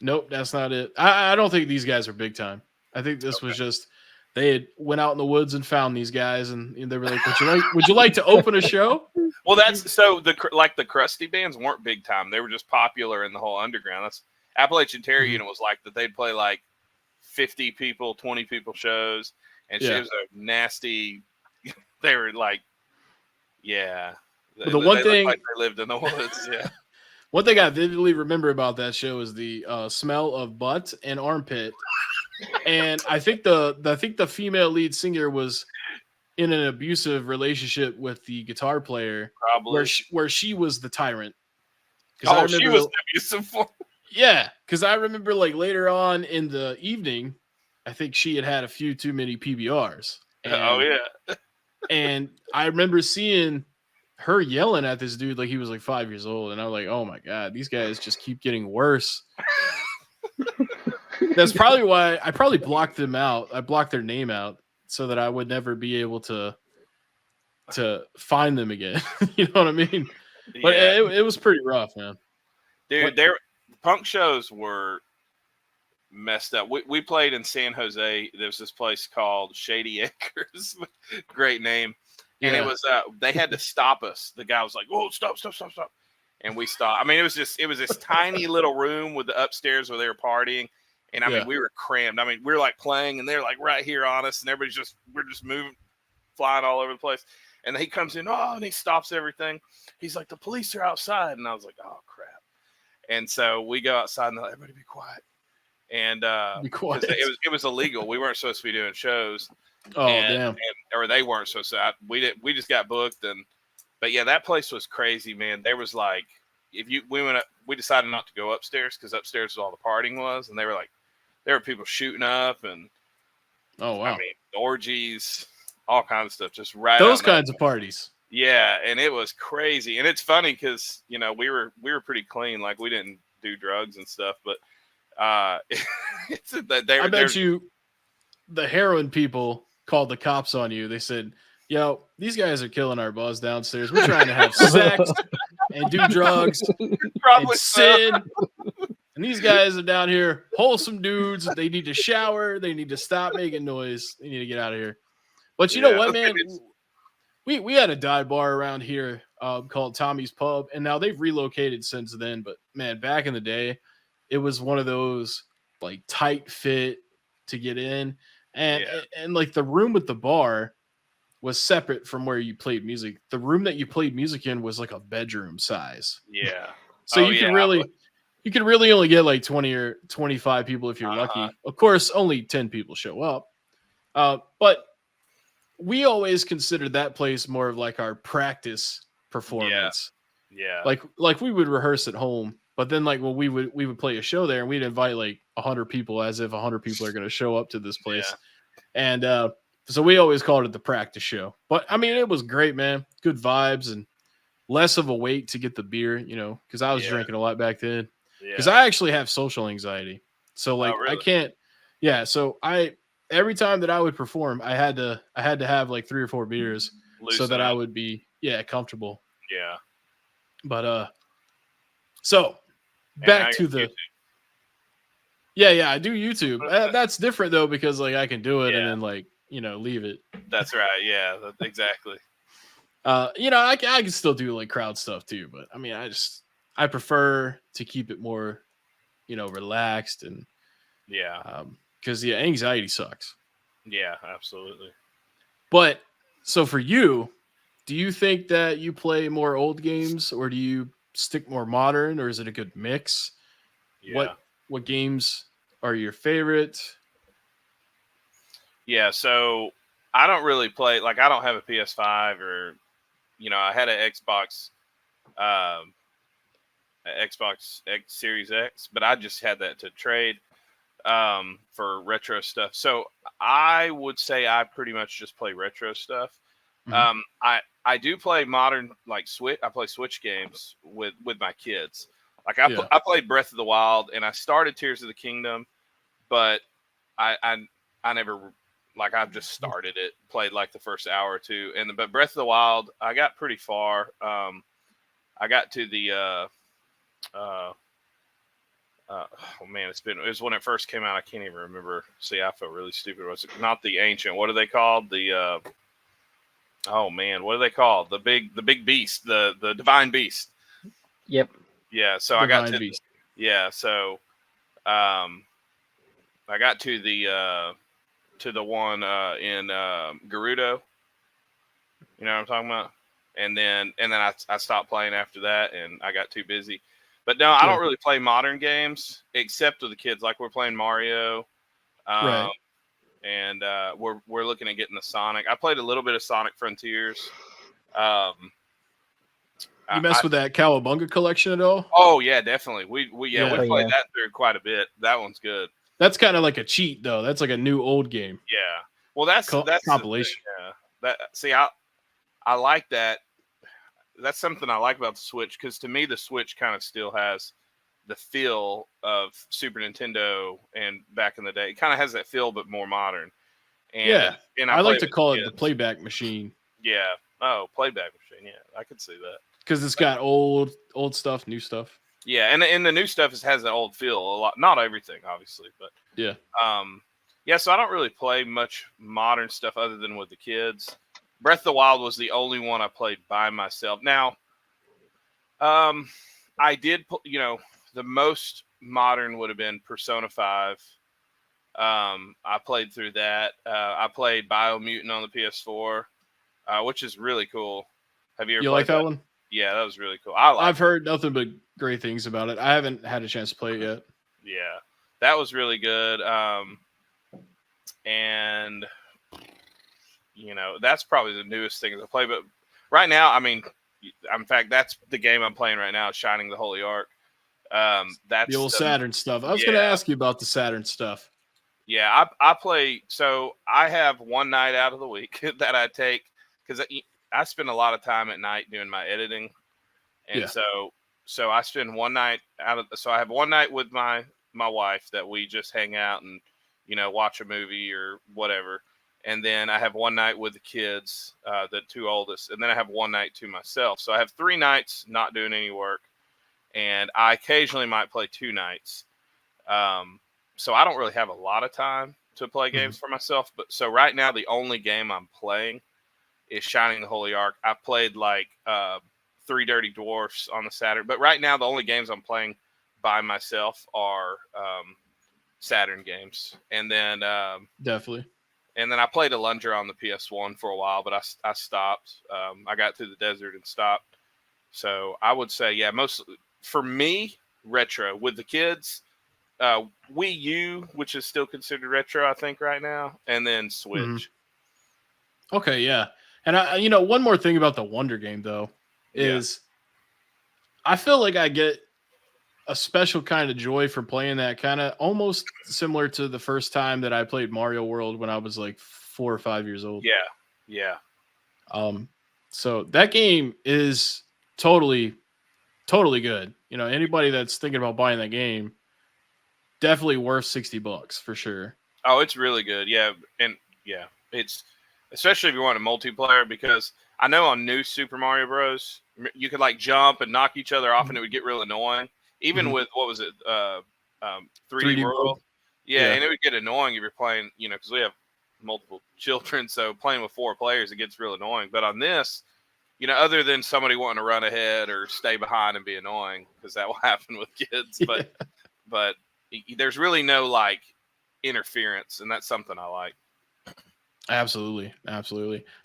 Nope, that's not it. I don't think these guys are big time. I think this was just they had went out in the woods and found these guys, and they were like, "Would you like to open a show?" Well, that's so the crusty bands weren't big time. They were just popular in the whole underground. That's Appalachian Terror Unit was that they'd play 50 people, 20 people shows, and she was a nasty. They were The one thing they lived in the woods. Yeah. One thing I vividly remember about that show is the smell of butt and armpit, and I think the female lead singer was in an abusive relationship with the guitar player, probably where she was the tyrant. Oh, she was abusive for. Yeah, because I remember later on in the evening, I think she had a few too many PBRs. Oh yeah, and I remember seeing her yelling at this dude like he was 5 years old, and I was like, "Oh my god, these guys just keep getting worse." That's probably why I probably blocked them out. I blocked their name out so that I would never be able to find them again. You know what I mean? But it was pretty rough, man. Dude, their punk shows were messed up. We played in San Jose. There's this place called Shady Acres. Great name. And it was they had to stop us. The guy was like, "Whoa, stop." And we stopped. I mean, it was this tiny little room with the upstairs where they were partying. And I mean, we were crammed. I mean, we were playing and they're right here on us, and we're just moving, flying all over the place. And he comes in, and he stops everything. He's like, "The police are outside." And I was like, "Oh crap." And so we go outside and they're like, "Everybody be quiet." And be quiet. It was illegal. We weren't supposed to be doing shows. Oh, damn. Or they weren't supposed to. We just got booked, but yeah, that place was crazy, man. There was we decided not to go upstairs because upstairs is all the partying was, and they were there were people shooting up, and oh wow, I mean orgies, all kinds of stuff, just right. Those kinds of parties. Yeah, and it was crazy, and it's funny because we were pretty clean, we didn't do drugs and stuff, but I bet you the heroin people called the cops on you. They said, "Yo, these guys are killing our buzz downstairs. We're trying to have sex and do drugs and sin. And these guys are down here, wholesome dudes. They need to shower. They need to stop making noise. They need to get out of here." But you know Yeah. what, man? We had a dive bar around here called Tommy's Pub, and now they've relocated since then. But man, back in the day, it was one of those like tight fit to get in, and Yeah. and like the room with the bar was separate from where you played music. The room that you played music in was like a bedroom size, Yeah. so Oh yeah. you could really only get like 20 or 25 people if you're Uh-huh. lucky. Of course, only 10 people show up, but we always considered that place more of like our practice Yeah. performance. Yeah. Like we would rehearse at home, but then like when we would play a show there and we'd invite like 100 people as if 100 people are going to show up to this place. Yeah. And so we always called it the practice show. But I mean, it was great, man. Good vibes and less of a wait to get the beer, you know, because I was Yeah. drinking a lot back then. Because Yeah. I actually have social anxiety. So Oh like I really? can't, yeah. So I every time that I would perform, I had to have like 3 or 4 beers so Loosen that I up. would be comfortable. Yeah. But so And now back to the you're yeah, I do YouTube. YouTube. That's different though because like I can do it and Yeah. then like leave it. That's right. Yeah. Exactly. I can still do like crowd stuff too, but I mean I prefer to keep it more relaxed and Yeah. because anxiety sucks. Yeah. Absolutely. But so for you, do you think that you play more old games or do you stick more modern or is it a good mix? Yeah. What games are your favorite? Yeah. So I don't really play, like, I don't have a PS5 or, I had an um, Xbox X Series X, but I just had that to trade for retro stuff. So I would say I pretty much just play retro stuff. Mhm. I do play modern, like Switch. I play Switch games with my kids. Like Yeah. I played Breath of the Wild and I started Tears of the Kingdom, but I never, like, I've just started it, played like the first hour or two, but Breath of the Wild I got pretty far. I got to the oh man, it was when it first came out. I can't even remember. See, I felt really stupid. Was it not the ancient? What are they called? The oh man, what are they called? The big beast, the divine beast. Yep. Yeah, so Divine I got to Beast. yeah, so I got to the one in Gerudo. You know what I'm talking about? And then I stopped playing after that, and I got too busy. But no, I don't really play modern games except with the kids. Like we're playing Mario, Right. and we're looking at getting the Sonic. I played a little bit of Sonic Frontiers. You mess with that Cowabunga collection at all? Oh yeah, definitely. We Yeah. played that through quite a bit. That one's good. That's kind of like a cheat though. That's like a new old game. Yeah. Well, that's compilation. I like that. That's something I like about the Switch, because to me the Switch kind of still has the feel of Super Nintendo and back in the day. It kind of has that feel, but more modern. And, and I like play to with call it kids. the playback machine Yeah. Oh, playback machine. Yeah, I could see that. because it's got old stuff, new stuff. Yeah, and the new stuff has an old feel a lot. Not everything, obviously, but Yeah. yeah. So I don't really play much modern stuff other than with the kids. Breath of the Wild was the only one I played by myself. Now, I did, the most modern would have been Persona 5. I played through that. I played Biomutant on the PS4, which is really cool. Have you ever You played like that one? Yeah, that was really cool. I've heard nothing but great things about it. I haven't had a chance to play it yet. Yeah, that was really good. And that's probably the newest thing to play. But right now, I mean, in fact, that's the game I'm playing right now, Shining the Holy Ark. That's The old Saturn stuff. I was going to ask you about the Saturn stuff. Yeah, I play. So I have one night out of the week that I take, because I spend a lot of time at night doing my editing, and so I spend one night so I have one night with my wife that we just hang out and watch a movie or whatever, and then I have one night with the kids, the two oldest, and then I have one night to myself. So I have 3 nights not doing any work, and I occasionally might play 2 nights. So I don't really have a lot of time, to play games for myself. But so right now, the only game I'm playing is Shining the Holy Ark. I played like 3 Dirty Dwarfs on the Saturn, but right now the only games I'm playing by myself are Saturn games, and then Definitely. and then I played Alundra on the PS1 for a while, but I stopped. I got through the desert and stopped. So I would say, yeah, most for me, retro with the kids, Wii U, which is still considered retro, I think right now, and then Switch. Okay, yeah. And one more thing about the Wonder game though is I feel like I get a special kind of joy from playing that, kind of almost similar to the first time that I played Mario World when I was like 4 or 5 years old. Yeah. So that game is totally good. Anybody that's thinking about buying that game, definitely worth $60 for sure. Oh, it's really good. Yeah, and yeah, it's especially if you want a multiplayer, because I know on new Super Mario Bros. You could like jump and knock each other off, and it would get real annoying. Even with what was it, 3D World? Yeah, and it would get annoying if you're playing, because we have multiple children, so playing with 4 players, it gets real annoying. But on this, other than somebody wanting to run ahead or stay behind and be annoying, because that will happen with kids, but there's really no like interference, and that's something I like. Absolutely.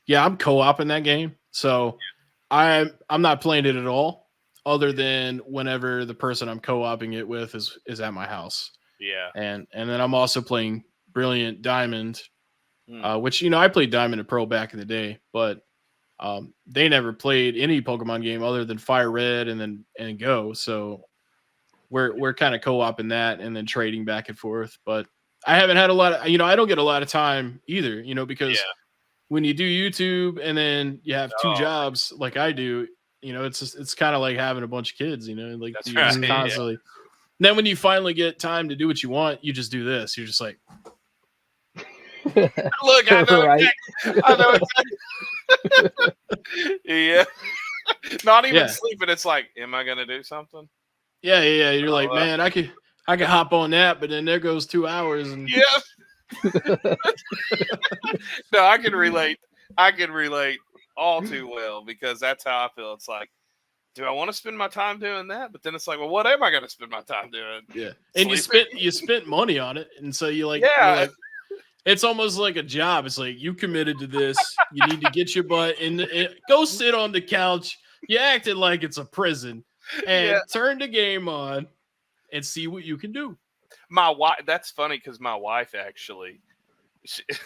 Yeah, I'm co-op in that game, so I'm not playing it at all, other than whenever the person I'm co-oping it with is at my house. Yeah, and then I'm also playing Brilliant Diamond, which I played Diamond and Pearl back in the day, but they never played any Pokemon game other than Fire Red and Go. So we're kind of co-oping that and then trading back and forth. But I haven't had a lot of, I don't get a lot of time either, because when you do YouTube and then you have 2 jobs like I do, it's kind of like having a bunch of kids, like that's you right. just constantly. Then when you finally get time to do what you want, you just do this. You're just like, look, I know Right. exactly. Yeah. Not even sleeping. It's like, am I gonna do something? Yeah. You're like, man, I could hop on that, but then there goes 2 hours. And no, I can relate. All too well, because that's how I feel. It's like, do I want to spend my time doing that? But then it's like, well, what am I going to spend my time doing? Yeah, and you spent money on it, and so you're like, it's almost like a job. It's like, you committed to this. You need to get your butt in. Go sit on the couch. You acted like it's a prison, and turn the game on and see what you can do. My wife. That's funny, because my wife actually.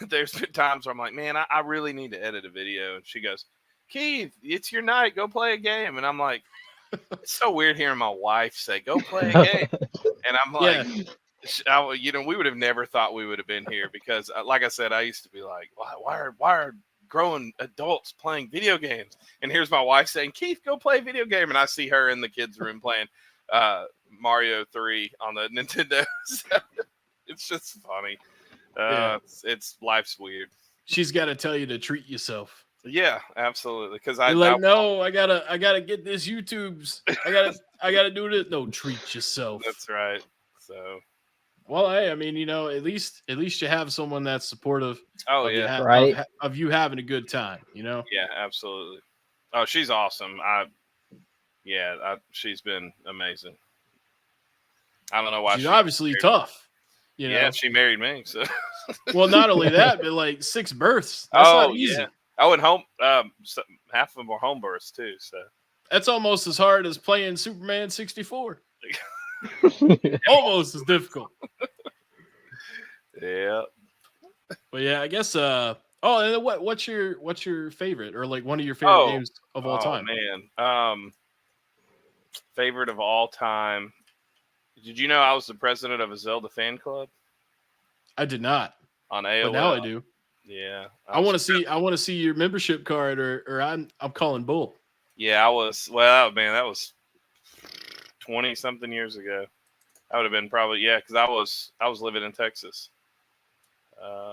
There's been times where I'm like, man, I really need to edit a video, and she goes, Keith, it's your night. Go play a game. And I'm like, it's so weird hearing my wife say, go play a game. And I'm like, we would have never thought we would have been here, because, like I said, I used to be like, why are grown adults playing video games? And here's my wife saying, Keith, go play a video game. And I see her in the kids' room playing Mario 3 on the Nintendo. So it's just funny. It's life's weird. She's got to tell you to treat yourself. Yeah, absolutely. Because no, I gotta get this YouTube's. I gotta do this. No, treat yourself. That's right. So, well, hey, I mean, at least you have someone that's supportive. Oh, of you having a good time. Yeah, absolutely. Oh, she's awesome. She's been amazing. I don't know why she's obviously tough. Yeah, she married me. So, well, not only that, but like 6 births. That's not easy. Yeah. Oh, and half of them were home births too. So that's almost as hard as playing Superman 64. Almost as difficult. Yeah. But yeah, I guess. And then what's your favorite, or like one of your favorite games of all time? Man, favorite of all time. Did you know I was the president of a Zelda fan club? I did not. On AOL. But now I do. Yeah. I want to see your membership card, or I'm calling bull. Yeah, I was. Well, man, that was 20 something years ago. I would have been probably, because I was living in Texas.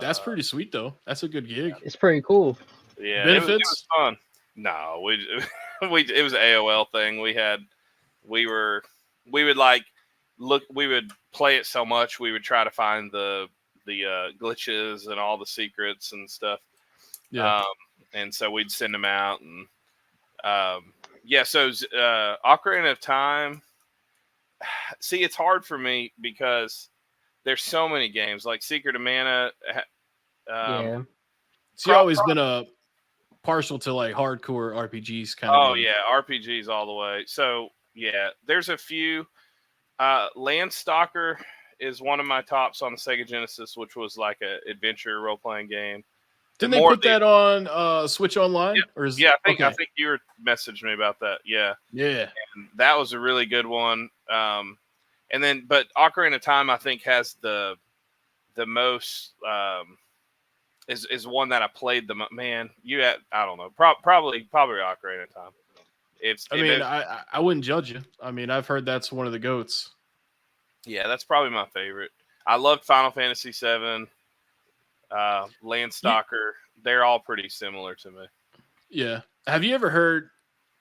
That's pretty sweet though. That's a good gig. It's pretty cool. Yeah, benefits. It was fun. No, it was an AOL thing. We would like look. We would play it so much we would try to find the the glitches and all the secrets and stuff. Yeah. And so we'd send them out, and so Ocarina of Time. See, it's hard for me because there's so many games like Secret of Mana. Yeah. So you've always been a partial to like hardcore RPGs kind of. Oh yeah, RPGs all the way. So yeah, there's a few. Landstalker is one of my tops on the Sega Genesis, which was like an adventure role playing game. Didn't they put that on Switch Online? Yeah, or is I think you were messaging me about that. Yeah. And that was a really good one. And then, but Ocarina of Time, I think, has the most is one that I played the man. I don't know, probably Ocarina of Time. I wouldn't judge you. I mean, I've heard that's one of the goats. Yeah, that's probably my favorite. I loved Final Fantasy VII, Landstalker. They're all pretty similar to me. Yeah. Have you ever heard,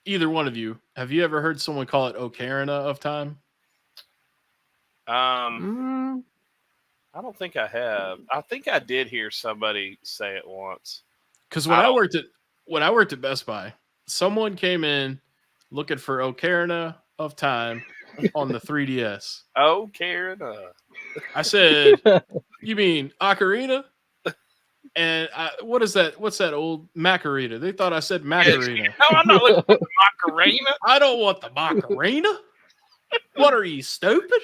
either one of you, have you ever heard someone call it Ocarina of Time? I don't think I have. I think I did hear somebody say it once. Because when I worked at Best Buy, someone came in looking for Ocarina of Time on the 3DS. Ocarina. I said, "You mean Ocarina?" And what is that? What's that old Macarena? They thought I said Macarena. No, I'm not looking for the Macarena. I don't want the Macarena. What are you, stupid?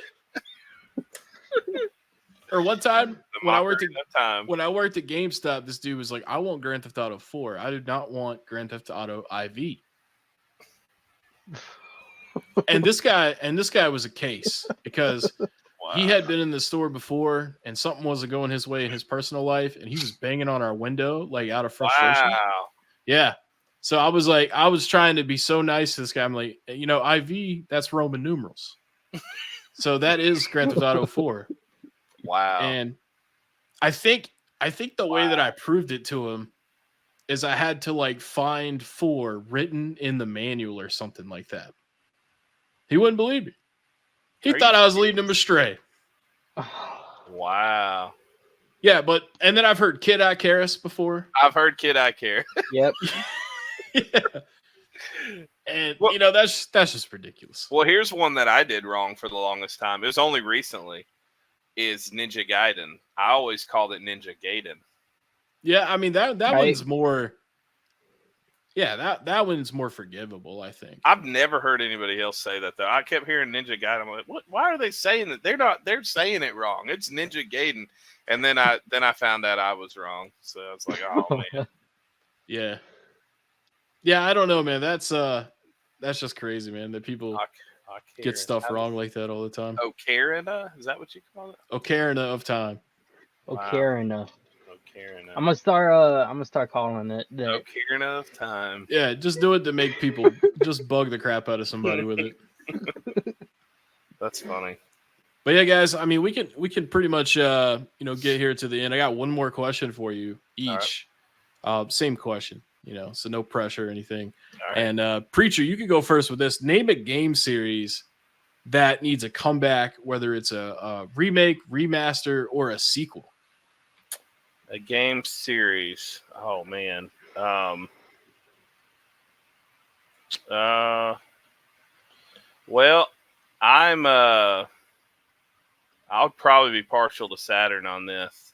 Or one time when I worked at GameStop, this dude was like, "I want Grand Theft Auto 4. I do not want Grand Theft Auto IV." and this guy was a case because he had been in the store before and something wasn't going his way in his personal life, and he was banging on our window like out of frustration. Wow. Yeah. So I was trying to be so nice to this guy. I'm like, IV, that's Roman numerals. So that is Grand Theft Auto 4. Wow. And I think the way that I proved it to him is I had to like find 4 written in the manual or something like that. He wouldn't believe me. He thought I was leading him astray. Wow. Yeah, and then I've heard Kid Icarus before. I've heard Kid Icarus. Yep. Yeah. And that's just ridiculous. Well, here's one that I did wrong for the longest time. It was only recently. Is Ninja Gaiden. I always called it Ninja Gaiden. Yeah, I mean that one's more. Yeah, that one's more forgivable, I think. I've never heard anybody else say that though. I kept hearing Ninja Gaiden. I'm like, what? Why are they saying that? They're saying it wrong. It's Ninja Gaiden. And then I found out I was wrong. So I was like, oh man. Yeah. Yeah, I don't know, man. That's just crazy, man. That people get stuff wrong like that all the time. Ocarina? Is that what you call it? Ocarina of Time. Ocarina. Ocarina. I'm gonna start calling it the Ocarina of Time. Yeah, just do it to make people just bug the crap out of somebody with it. That's funny. But yeah, guys, I mean, we can pretty much get here to the end. I got one more question for you each. Right. Same question, so no pressure or anything. Right. And Preacher, you can go first with this. Name a game series that needs a comeback, whether it's a remake, remaster, or a sequel. A game series. Oh man. Well, I'll probably be partial to Saturn on this.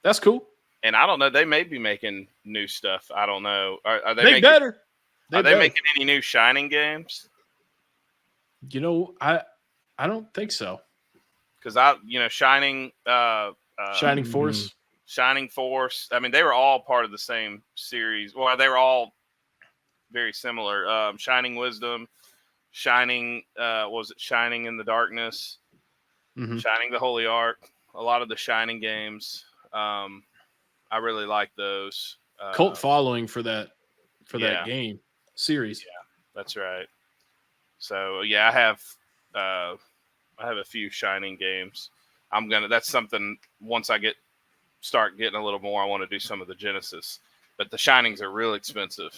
That's cool. And I don't know. They may be making new stuff. I don't know. Are they making better? Are they making any new Shining games? I don't think so. Because Shining. Shining Force. Shining Force. I mean, they were all part of the same series. Well, they were all very similar. Shining Wisdom, Shining. Was it Shining in the Darkness? Mm-hmm. Shining the Holy Ark. A lot of the Shining games. I really like those. Cult following for that game series. Yeah, that's right. So yeah, I have a few Shining games. That's something once I start getting a little more, I want to do some of the Genesis. But the Shinings are real expensive.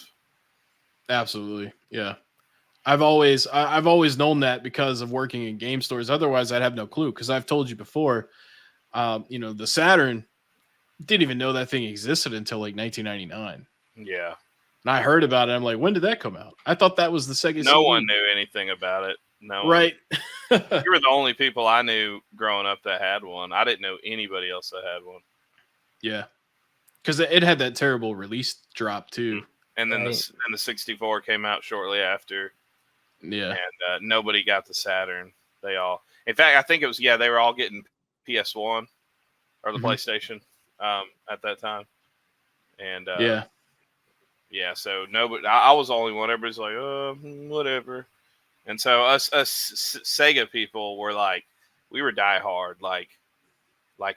Absolutely. Yeah. I've always known that because of working in game stores. Otherwise, I'd have no clue. Because I've told you before, the Saturn didn't even know that thing existed until like 1999. Yeah. And I heard about it. I'm like, when did that come out? I thought that was the Sega No CD. one knew anything about it. No one. Right. You were the only people I knew growing up that had one. I didn't know anybody else that had one. Yeah. Because it had that terrible release drop too. And then Right. the 64 came out shortly after. Yeah. And nobody got the Saturn. They all, in fact, I think it was, they were all getting PS1 or the Mhm. PlayStation at that time. And yeah. So nobody, I was the only one. Everybody's like, whatever. And so us Sega people were like, we were diehard, like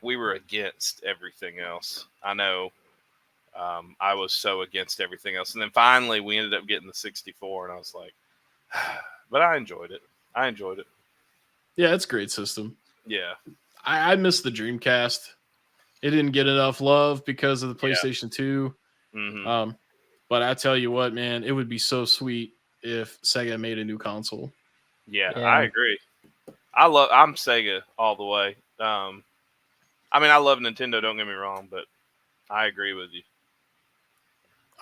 we were against everything else. I know. I was so against everything else, and then finally we ended up getting the 64, and I was like, but I enjoyed it. Yeah, it's a great system. Yeah. I miss the Dreamcast. It didn't get enough love because of the PlayStation 2. Mm-hmm. But I tell you what, man, it would be so sweet if Sega made a new console. Yeah, Yeah. I agree. I'm Sega all the way. I mean, I love Nintendo. Don't get me wrong, but I agree with you.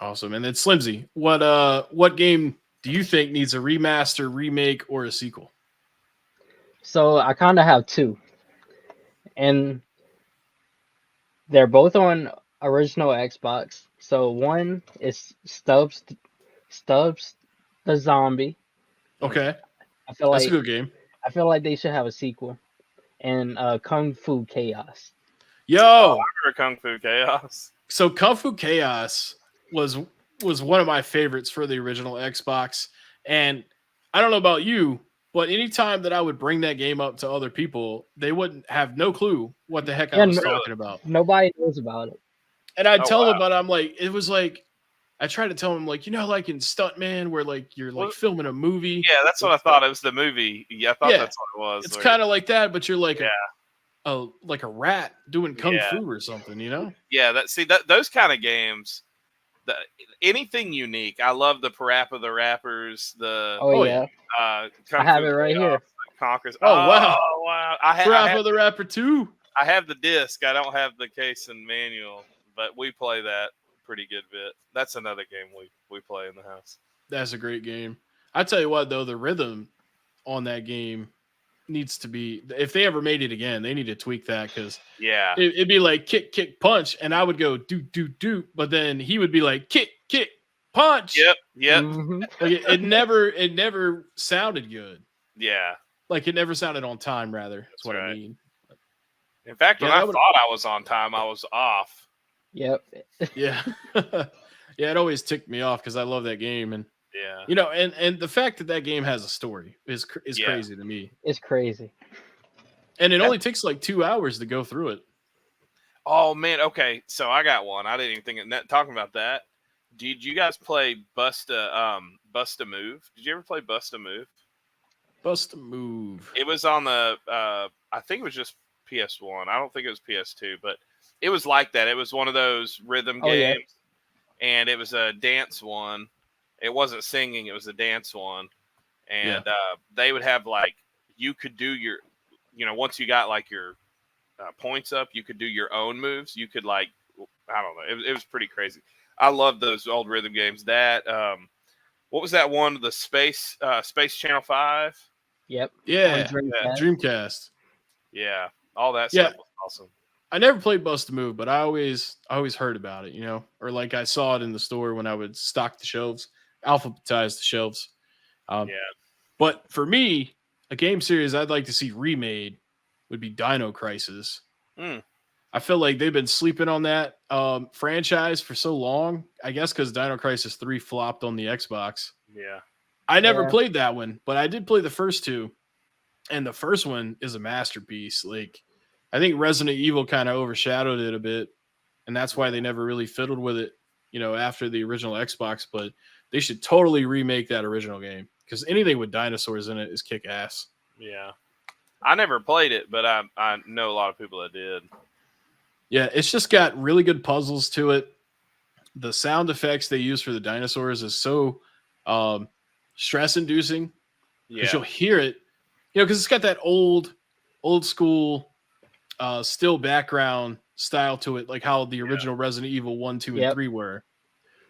Awesome. And then Slimsy, what game do you think needs a remaster, remake, or a sequel? So I kind of have two, and they're both on original Xbox. So one is Stubbs the Zombie. Okay. I feel That's like a good game. I feel like they should have a sequel, and Kung Fu Chaos. Yo, I remember Kung Fu Chaos. so Kung Fu Chaos was one of my favorites for the original Xbox. And I don't know about you, but anytime that I would bring that game up to other people, they wouldn't have no clue what the heck I Yeah, was no- talking about. Nobody knows about it. And I'd Oh, tell them wow. about it. I'm like, it was like, I tried to tell them, like, like in Stuntman, where like you're like Well, filming a movie. Yeah, that's what I thought. It was the movie. Yeah, I thought Yeah. that's what it was. It's where- kind of like that, but you're like Yeah. a rat doing kung Yeah. fu or something, Yeah, those kind of games. Anything unique. I love the Parappa the Rappers. The Oh, Oh, yeah. Kung I have Fu it right Chaos, here. Conquers. Oh, wow. wow! Parappa the Rapper 2. I have the disc. I don't have the case and manual, but we play that pretty good bit. That's another game we play in the house. That's a great game. I tell you what, though, the rhythm on that game needs to be, if they ever made it again, they need to tweak that, because Yeah, it'd be like kick, kick, punch, and I would go do, do, do, but then he would be like kick, kick, punch. yep, Mhm. Like it never sounded good. yeah. Like it never sounded on time, rather. That's That's what I right. mean. In fact, when Yeah, I that would- thought I was on time, I was off. Yep. Yeah. Yeah, it always ticked me off because I love that game. And, Yeah, and the fact that game has a story is Yeah. crazy to me. It's crazy. And it only takes like 2 hours to go through it. Oh man, okay. So I got one. I didn't even think of that. Talking about that. Did you guys play Bust a Move? Did you ever play Bust a Move? Bust a Move. It was on the I think it was just PS1. I don't think it was PS2, but it was like that. It was one of those rhythm Oh, yeah. games, and it was a dance one. It wasn't singing; it was a dance one. And they would have like, you could do your, once you got like your points up, you could do your own moves. You could like, I don't know. It was pretty crazy. I love those old rhythm games. That what was that one? The Space Channel 5. Yep. Yeah. On Dreamcast. Dreamcast. Yeah, all that Yeah. stuff was awesome. I never played Bust a Move, but I always heard about it, or like I saw it in the store when I would stock the shelves, alphabetize the shelves. Yeah. But for me, a game series I'd like to see remade would be Dino Crisis. Mm. I feel like they've been sleeping on that franchise for so long. I guess because Dino Crisis 3 flopped on the Xbox. Yeah. I never Yeah. played that one, but I did play the first two. And the first one is a masterpiece. Like, I think Resident Evil kind of overshadowed it a bit. And that's why they never really fiddled with it, after the original Xbox. But they should totally remake that original game, because anything with dinosaurs in it is kick ass. Yeah. I never played it, but I know a lot of people that did. Yeah, it's just got really good puzzles to it. The sound effects they use for the dinosaurs is so stress inducing, Yeah. because you'll hear it, because it's got that old school still background style to it, like how the original Resident Evil 1, 2, and Yep. 3 were.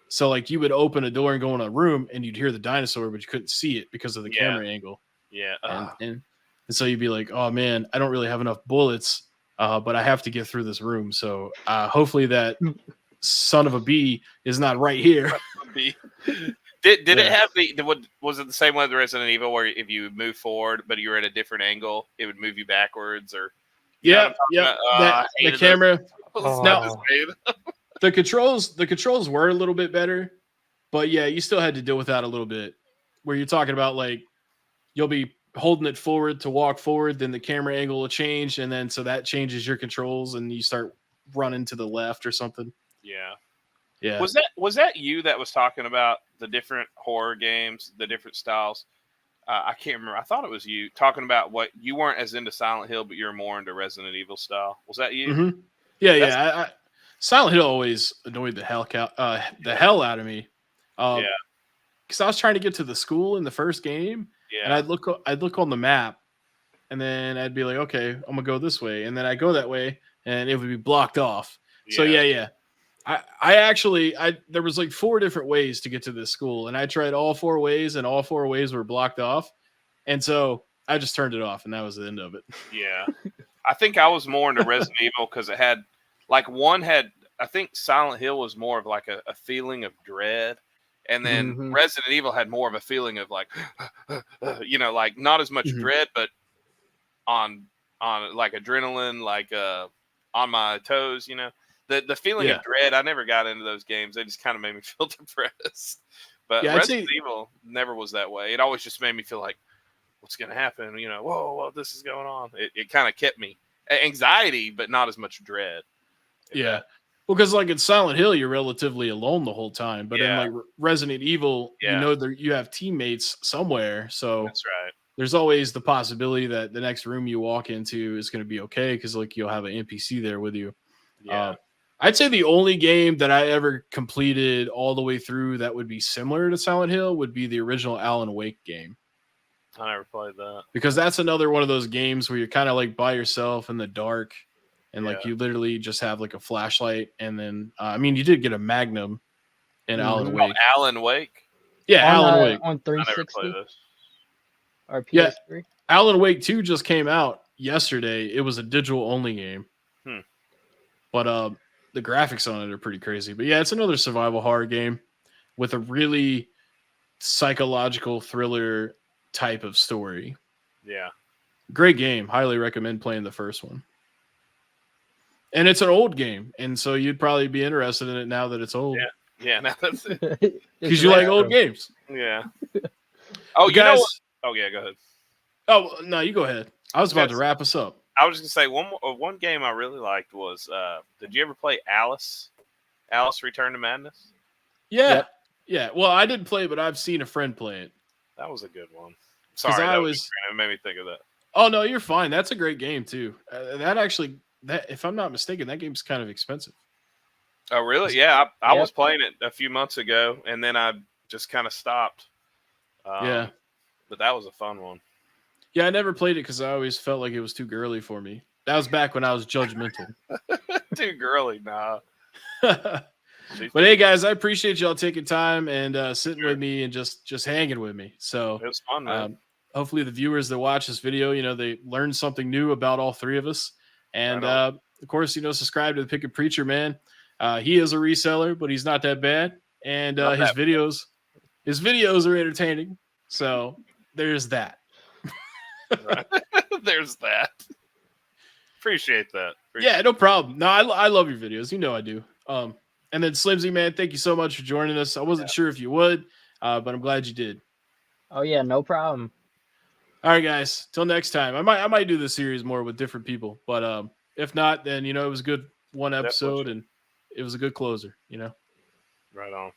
So like you would open a door and go in a room and you'd hear the dinosaur, but you couldn't see it because of the camera angle. Yeah. And so you'd be like, oh man, I don't really have enough bullets, but I have to get through this room. So hopefully that son of a bee is not right here. Did it have was it the same way with Resident Evil where if you move forward but you were at a different angle, it would move you backwards or the camera. Now, the controls were a little bit better, but yeah, you still had to deal with that a little bit. Where you're talking about like you'll be holding it forward to walk forward, then the camera angle will change, and then so that changes your controls, and you start running to the left or something. Yeah. Yeah. Was that you that was talking about the different horror games, the different styles? I can't remember. I thought it was you talking about what you weren't as into Silent Hill, but you're more into Resident Evil style. Was that you? Mm-hmm. Yeah. Silent Hill always annoyed the hell out of me. Because I was trying to get to the school in the first game, and I'd look on the map, and then I'd be like, okay, I'm gonna go this way, and then I go that way, and it would be blocked off. Yeah. So yeah. I actually there was like 4 different ways to get to this school, and I tried all 4 ways, and all 4 ways were blocked off, and so I just turned it off, and that was the end of it. Yeah, I think I was more into Resident Evil because it had like I think Silent Hill was more of like a feeling of dread, and then Resident Evil had more of a feeling of like, like not as much dread, but on like adrenaline, like on my toes, The feeling of dread, I never got into those games. They just kind of made me feel depressed. But Resident Evil never was that way. It always just made me feel like, what's going to happen? Whoa, this is going on. It kind of kept me anxiety, but not as much dread. Yeah. Well, because like in Silent Hill, you're relatively alone the whole time. But in like Resident Evil, you have teammates somewhere. So that's right. There's always the possibility that the next room you walk into is going to be okay because like you'll have an NPC there with you. Yeah. I'd say the only game that I ever completed all the way through that would be similar to Silent Hill would be the original Alan Wake game. I never played that. Because that's another one of those games where you're kind of like by yourself in the dark and like you literally just have like a flashlight. And then, you did get a Magnum in Alan Wake. Oh, Alan Wake? Yeah, Alan Wake. On 360 or PS3? Yeah, Alan Wake 2 just came out yesterday. It was a digital only game. But the graphics on it are pretty crazy. But yeah, it's another survival horror game with a really psychological thriller type of story. Yeah. Great game. Highly recommend playing the first one. And it's an old game. And so you'd probably be interested in it now that it's old. Yeah, now that's it. Because you like old games. Yeah. Oh, you know what? Oh, yeah, go ahead. Oh, no, you go ahead. I was about to wrap us up. I was just going to say one game I really liked was, did you ever play Alice? Alice Return to Madness? Yeah. Yep. Yeah. Well, I didn't play, but I've seen a friend play it. That was a good one. Sorry, it made me think of that. Oh, no, you're fine. That's a great game, too. That if I'm not mistaken, that game's kind of expensive. Oh, really? Yeah. I was playing it a few months ago, and then I just kind of stopped. But that was a fun one. Yeah, I never played it because I always felt like it was too girly for me. That was back when I was judgmental. Too girly, nah. But hey, guys, I appreciate y'all taking time and sitting with me and just hanging with me. So it was fun, man. Hopefully the viewers that watch this video, they learned something new about all 3 of us. And of course, subscribe to the Pickin Preacher, man. He is a reseller, but he's not that bad. And his videos are entertaining. So there's that. Right. There's that. Appreciate that. Yeah, no problem. No, I love your videos. I do. And then Slimsy, man, thank you so much for joining us. I wasn't sure if you would, but I'm glad you did. Oh yeah, no problem. All right, guys. Till next time. I might do this series more with different people, but if not, then it was a good one episode and it was a good closer. Right on.